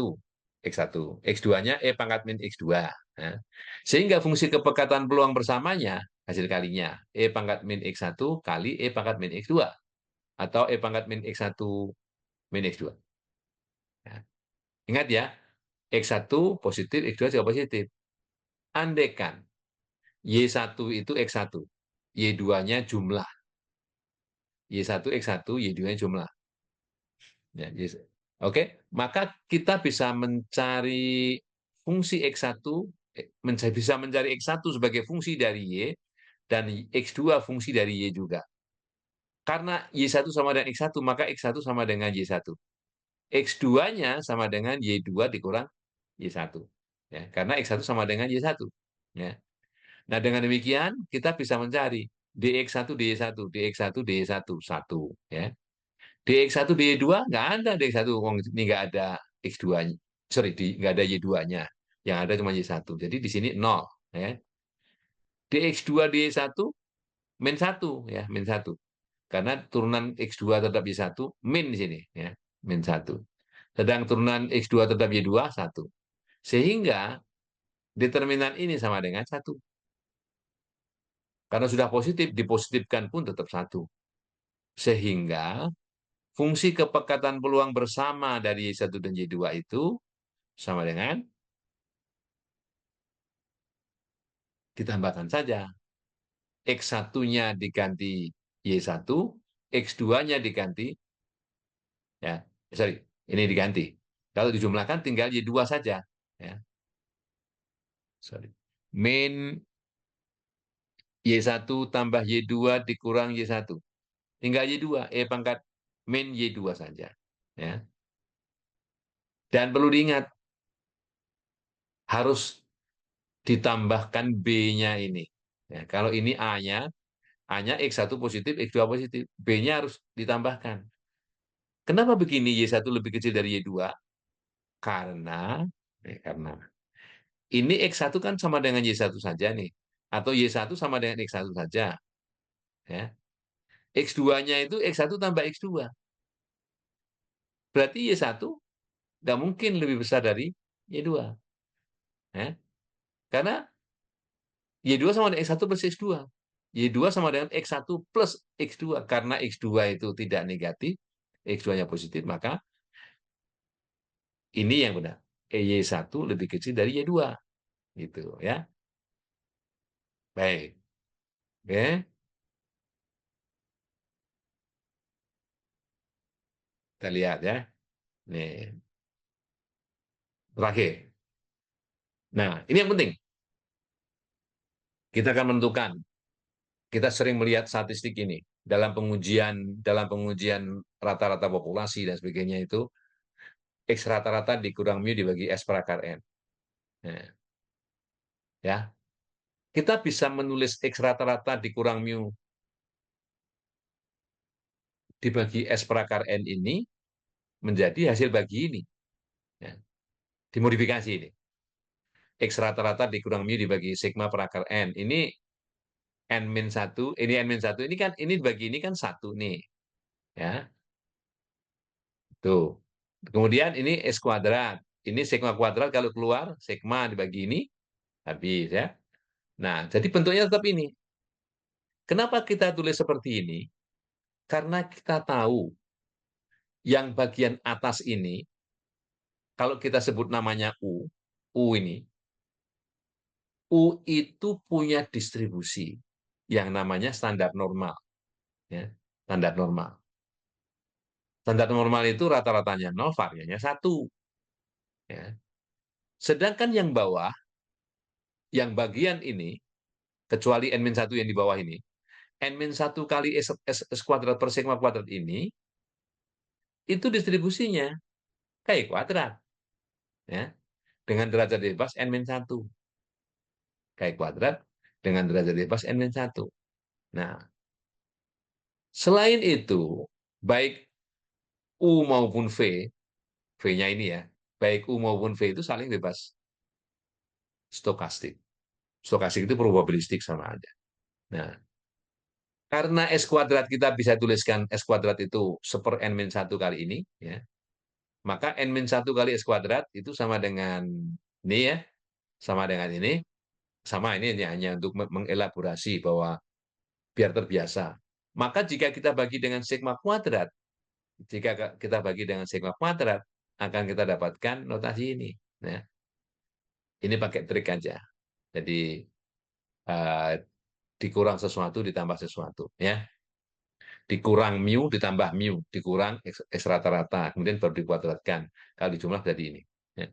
X1. X2-nya E pangkat min X2. Nah, sehingga fungsi kepekatan peluang bersamanya, hasil kalinya, E pangkat min X1 kali E pangkat min X2. Atau E pangkat min X1 min X2. Nah, ingat ya, X1 positif, X2 juga positif. Andaikan Y1 itu X1, Y2-nya jumlah. Y1 X1, Y2-nya jumlah. Ya, oke, maka kita bisa mencari fungsi X1, bisa mencari X1 sebagai fungsi dari Y, dan X2 fungsi dari Y juga. Karena Y1 sama dengan X1, maka X1 sama dengan Y1. X2-nya sama dengan Y2 dikurang Y1. Ya, karena X1 sama dengan Y1. Ya. Nah, dengan demikian kita bisa mencari dx1 dy1, dx1 dy1, 1. Ya. dx1 dy2 nggak ada dx1, ini nggak ada x2-nya. Sorry, nggak ada y2-nya. Yang ada cuma y1. Jadi di sini 0. Ya. dx2 dy1 min 1. Ya, min 1. Karena turunan x2 terhadap y1 min di sini. Ya, min 1. Sedang turunan x2 terhadap y2, 1. Sehingga determinan ini sama dengan 1. Karena sudah positif, dipositifkan pun tetap 1. Sehingga fungsi kepekatan peluang bersama dari Y1 dan Y2 itu sama dengan, ditambahkan saja. X1-nya diganti Y1, X2-nya diganti, ya, sorry, ini diganti. Kalau dijumlahkan tinggal Y2 saja. Ya, sorry. Min Y1 tambah Y2 dikurang Y1. Tinggal Y2, E pangkat min Y2 saja. Ya. Dan perlu diingat, harus ditambahkan B-nya ini. Ya, kalau ini A-nya X1 positif, X2 positif. B-nya harus ditambahkan. Kenapa begini Y1 lebih kecil dari Y2? Karena ini X1 kan sama dengan Y1 saja nih. Atau Y1 sama dengan X1 saja. Ya. X2-nya itu X1 tambah X2. Berarti Y1 nggak mungkin lebih besar dari Y2. Ya. Karena Y2 sama dengan X1 plus X2. Y2 sama dengan X1 plus X2. Karena X2 itu tidak negatif, X2-nya positif, maka ini yang benar. Y1 lebih kecil dari Y2. Gitu ya. Baik. Oke, kita lihat ya. Nih, terakhir. Nah, ini yang penting. Kita akan menentukan. Kita sering melihat statistik ini dalam pengujian rata-rata populasi dan sebagainya itu X rata-rata dikurang mu dibagi S per akar N. Nah, ya, kita bisa menulis X rata-rata dikurang mu dibagi S per akar N ini menjadi hasil bagi ini. Ya. dimodifikasi ini. X rata-rata dikurang mu dibagi sigma per akar N. Ini N-1, ini N-1, ini kan, ini dibagi ini kan 1 nih. Ya, tuh. Kemudian ini S kuadrat. Ini sigma kuadrat kalau keluar, sigma dibagi ini, habis ya. Nah, jadi bentuknya tetap ini. Kenapa kita tulis seperti ini? Karena kita tahu yang bagian atas ini, kalau kita sebut namanya U ini, U itu punya distribusi yang namanya standar normal. Ya, standar normal. Standar normal itu rata-ratanya 0, variannya 1. Ya. Sedangkan yang bawah, yang bagian ini, kecuali N-1 yang di bawah ini, N-1 kali S kuadrat per sigma kuadrat ini, itu distribusinya kayak kuadrat. Ya, dengan derajat bebas N-1. Kayak kuadrat dengan derajat bebas N-1. Nah, selain itu, baik U maupun V, V-nya ini ya, baik U maupun V itu saling bebas stokastik. Stokastik itu probabilistik sama aja. Nah, karena S kuadrat kita bisa tuliskan S kuadrat itu seper N-1 kali ini, ya, maka N-1 kali S kuadrat itu sama dengan ini ya, sama dengan ini, sama ini hanya untuk mengelaborasi bahwa biar terbiasa. Maka jika kita bagi dengan sigma kuadrat, jika kita bagi dengan sigma kuadrat, akan kita dapatkan notasi ini. Nah, ini pakai trik aja. Jadi uh, dikurang sesuatu ditambah sesuatu, ya. Dikurang mu ditambah mu, dikurang X rata-rata, kemudian baru dikuadratkan. Kalau dijumlah jadi ini. Ya.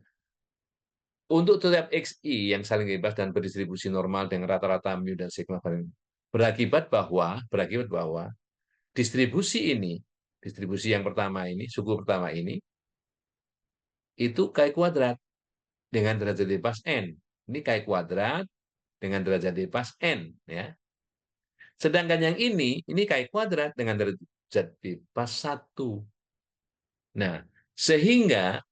Untuk setiap XI yang saling bebas dan berdistribusi normal dengan rata-rata mu dan sigma berakibat bahwa distribusi ini, distribusi yang pertama ini, suku pertama ini, itu kai kuadrat dengan derajat bebas N. Ini kai kuadrat dengan derajat bebas N. Ya. Sedangkan yang ini kai kuadrat dengan derajat bebas 1. Nah, sehingga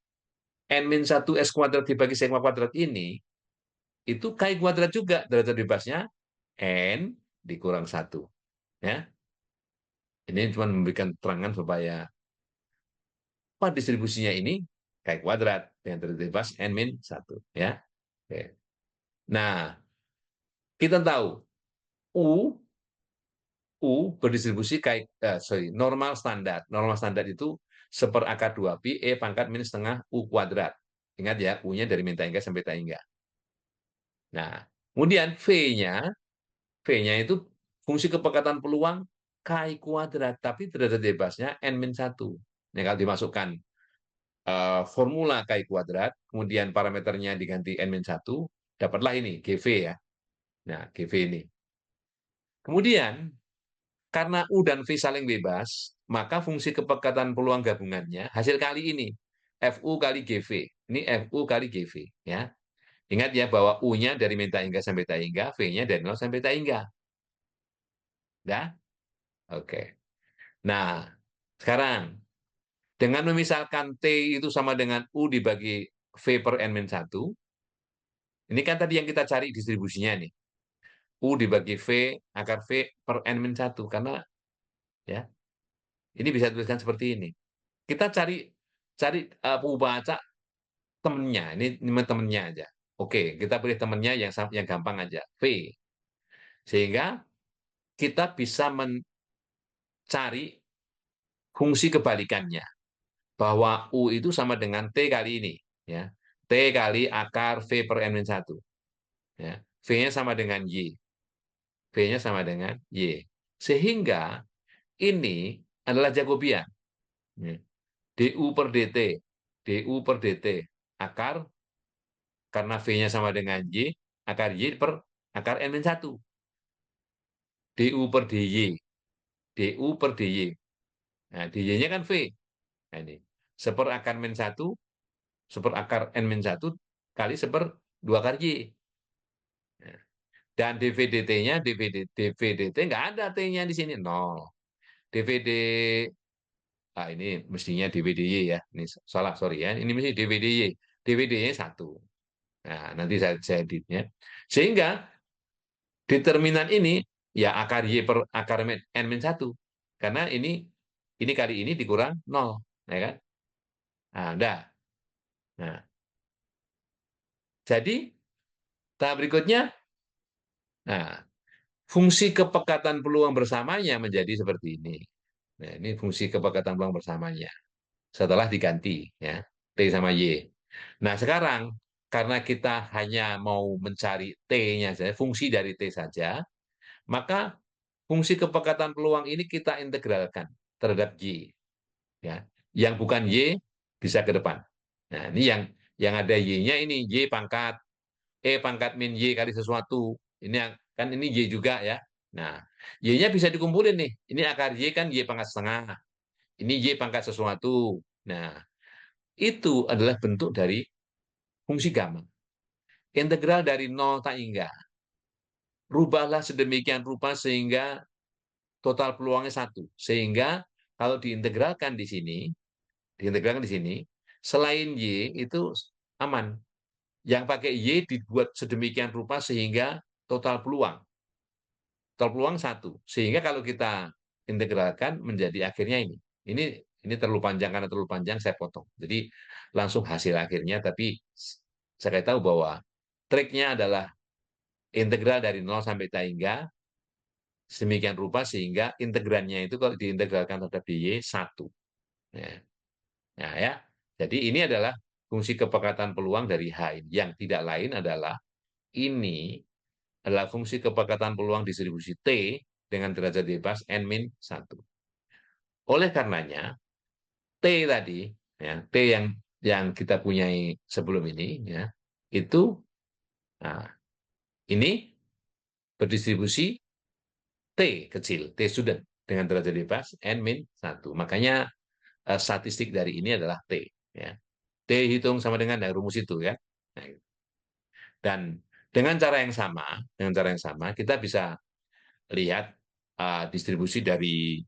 N-1 S kuadrat dibagi sigma kuadrat ini, itu kai kuadrat juga, derajat bebasnya N dikurang 1. Ya. Ini cuma memberikan keterangan supaya apa distribusinya ini kai kuadrat dengan derajat bebas N-1. Ya. Oke. Nah, kita tahu U berdistribusi normal standar. Normal standar itu seper akar 2pi E pangkat minus setengah U kuadrat. Ingat ya, U-nya dari min hingga sampai hingga. Nah, kemudian V-nya itu fungsi kepekatan peluang Ki kuadrat, tapi derajat bebasnya N-1. Nah, kalau dimasukkan formula Ki kuadrat, kemudian parameternya diganti N-1, dapatlah ini, GV ya. Nah, GV ini. Kemudian, karena U dan V saling bebas, maka fungsi kepekatan peluang gabungannya hasil kali ini FU kali GV. Ini FU kali GV ya. Ingat ya bahwa U-nya dari min hingga sampai hingga, V-nya dari 0 sampai hingga. Ya? Oke. Nah, sekarang dengan memisalkan T itu sama dengan U dibagi V per N-1, ini kan tadi yang kita cari distribusinya nih. U dibagi V akar V per N-1 karena ya, ini bisa tuliskan seperti ini. Kita cari cari pembaca temennya. Ini temennya aja. Oke, kita pilih temennya yang gampang aja, V. Sehingga kita bisa mencari fungsi kebalikannya bahwa U itu sama dengan T kali ini, ya. T kali akar V per N-1. Ya. V-nya sama dengan Y. V-nya sama dengan Y. Sehingga ini adalah Jacobian. Ya. DU per DT. DU per DT. Akar karena V-nya sama dengan Y, akar Y per akar N-1. DU per DY. DU per DY. Nah, DY-nya kan V. Nah, ini. Seper akar min 1, seper akar N-1 kali seper 2 akar Y. Nah, dan DVDT-nya, DVDT nggak ada T-nya di sini, 0. DVD, ini mestinya DVDY ya. Ini salah, sorry ya. Ini mesti DVDY. DWD-nya 1. Nah, nanti saya editnya. Sehingga determinan ini ya akar Y per akar N-1. Karena ini kali ini dikurang 0. Ya kan? Nah, udah. Nah, jadi tahap berikutnya, nah, fungsi kepekatan peluang bersamanya menjadi seperti ini. Nah, ini fungsi kepekatan peluang bersamanya. Setelah diganti, ya, T sama Y. Nah, sekarang, karena kita hanya mau mencari T-nya saja, fungsi dari T saja, maka fungsi kepekatan peluang ini kita integralkan terhadap Y. Ya. Yang bukan Y bisa ke depan. Nah, ini yang ada Y-nya ini Y pangkat E pangkat min Y kali sesuatu. Kan ini Y juga ya. Nah, Y-nya bisa dikumpulin nih. Ini akar Y kan Y pangkat setengah. Ini Y pangkat sesuatu. Nah, itu adalah bentuk dari fungsi gamma. Integral dari 0 tak hingga. Rubahlah sedemikian rupa sehingga total peluangnya 1. Sehingga kalau diintegralkan di sini, selain Y itu aman. Yang pakai Y dibuat sedemikian rupa sehingga total peluang 1. Sehingga kalau kita integralkan menjadi akhirnya ini. Ini ini terlalu panjang, karena terlalu panjang saya potong. Jadi langsung hasil akhirnya, tapi saya tahu bahwa triknya adalah integral dari 0 sampai tak hingga sedemikian rupa sehingga integrannya itu kalau diintegralkan terhadap dy 1. Ya. Nah, ya. Jadi ini adalah fungsi kepekatan peluang dari H ini. Yang tidak lain adalah ini adalah fungsi kepekatan peluang distribusi T dengan derajat bebas N-1. Oleh karenanya, T tadi, ya, T yang kita punyai sebelum ini, ya, itu nah, ini berdistribusi T kecil, T student dengan derajat bebas N-1. Makanya statistik dari ini adalah T. Ya. T hitung sama dengan rumus itu ya. Nah, dan dengan cara yang sama kita bisa lihat distribusi dari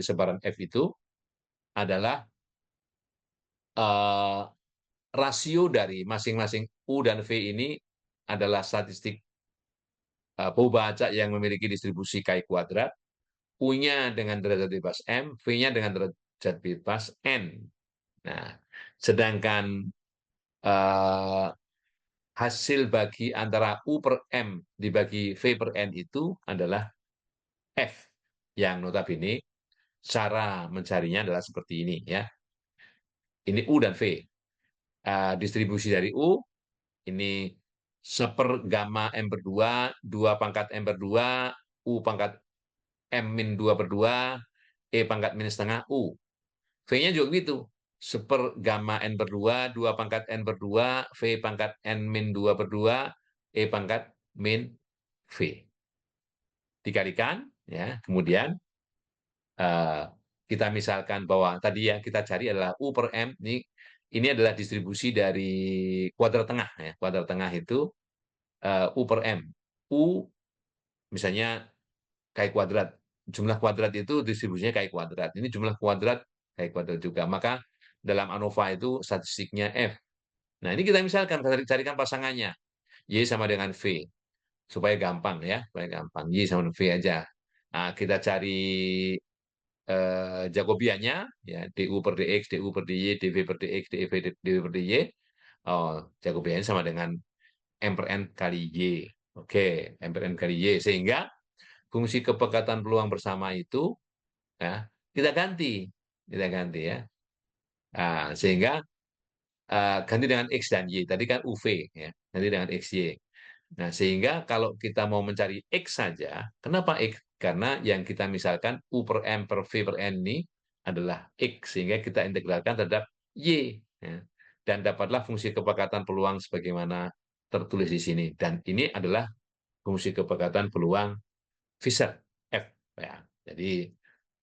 sebaran F itu adalah uh, rasio dari masing-masing U dan V ini adalah statistik Fibonacci yang memiliki distribusi Chi kuadrat, U-nya dengan derajat bebas M, V-nya dengan derajat bebas N. Nah, sedangkan uh, hasil bagi antara U per M dibagi V per N itu adalah F, yang notabene cara mencarinya adalah seperti ini ya. Ini U dan V. Distribusi dari U ini seper gamma M per 2, 2 pangkat M per 2, U pangkat M min 2 per 2, E pangkat min setengah U. V-nya juga gitu. Seper gamma N per 2, 2 pangkat N per 2, V pangkat N min 2 per 2, E pangkat min V. Dikalikan, ya. Kemudian eh, kita misalkan bahwa tadi yang kita cari adalah U per M. Ini adalah distribusi dari kuadrat tengah. Ya. Kuadrat tengah itu U per M. U misalnya Chi kuadrat. Jumlah kuadrat itu distribusinya Chi kuadrat. Ini jumlah kuadrat Chi kuadrat juga. Maka dalam ANOVA itu statistiknya F. Nah, ini kita misalkan carikan pasangannya. Y sama dengan V. Supaya gampang ya, supaya gampang. Y sama dengan V aja. Nah, kita cari Jacobiannya, ya, du per dx, du per dy, dv per dx, dv per dy. Oh, Jacobiannya sama dengan M per N kali Y. Oke, M per N kali Y. Sehingga fungsi kepekatan peluang bersama itu ya, kita ganti. Kita ganti ya. Nah, sehingga ganti dengan X dan Y. Tadi kan UV, ya. Ganti dengan XY. Nah, sehingga kalau kita mau mencari X saja, kenapa X? Karena yang kita misalkan U per M per V per N ini adalah X, sehingga kita integralkan terhadap Y. Ya. Dan dapatlah fungsi kepekatan peluang sebagaimana tertulis di sini. Dan ini adalah fungsi kepekatan peluang Fisher, F. Ya. Jadi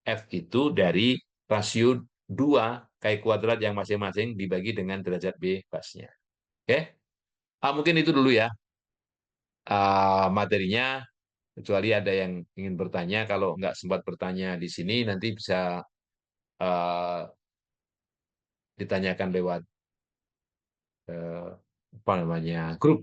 F itu dari rasio 2 Chi kuadrat yang masing-masing dibagi dengan derajat bebasnya. Oke? Mungkin itu dulu ya materinya, kecuali ada yang ingin bertanya. Kalau nggak sempat bertanya di sini, nanti bisa uh, ditanyakan lewat apa namanya, grup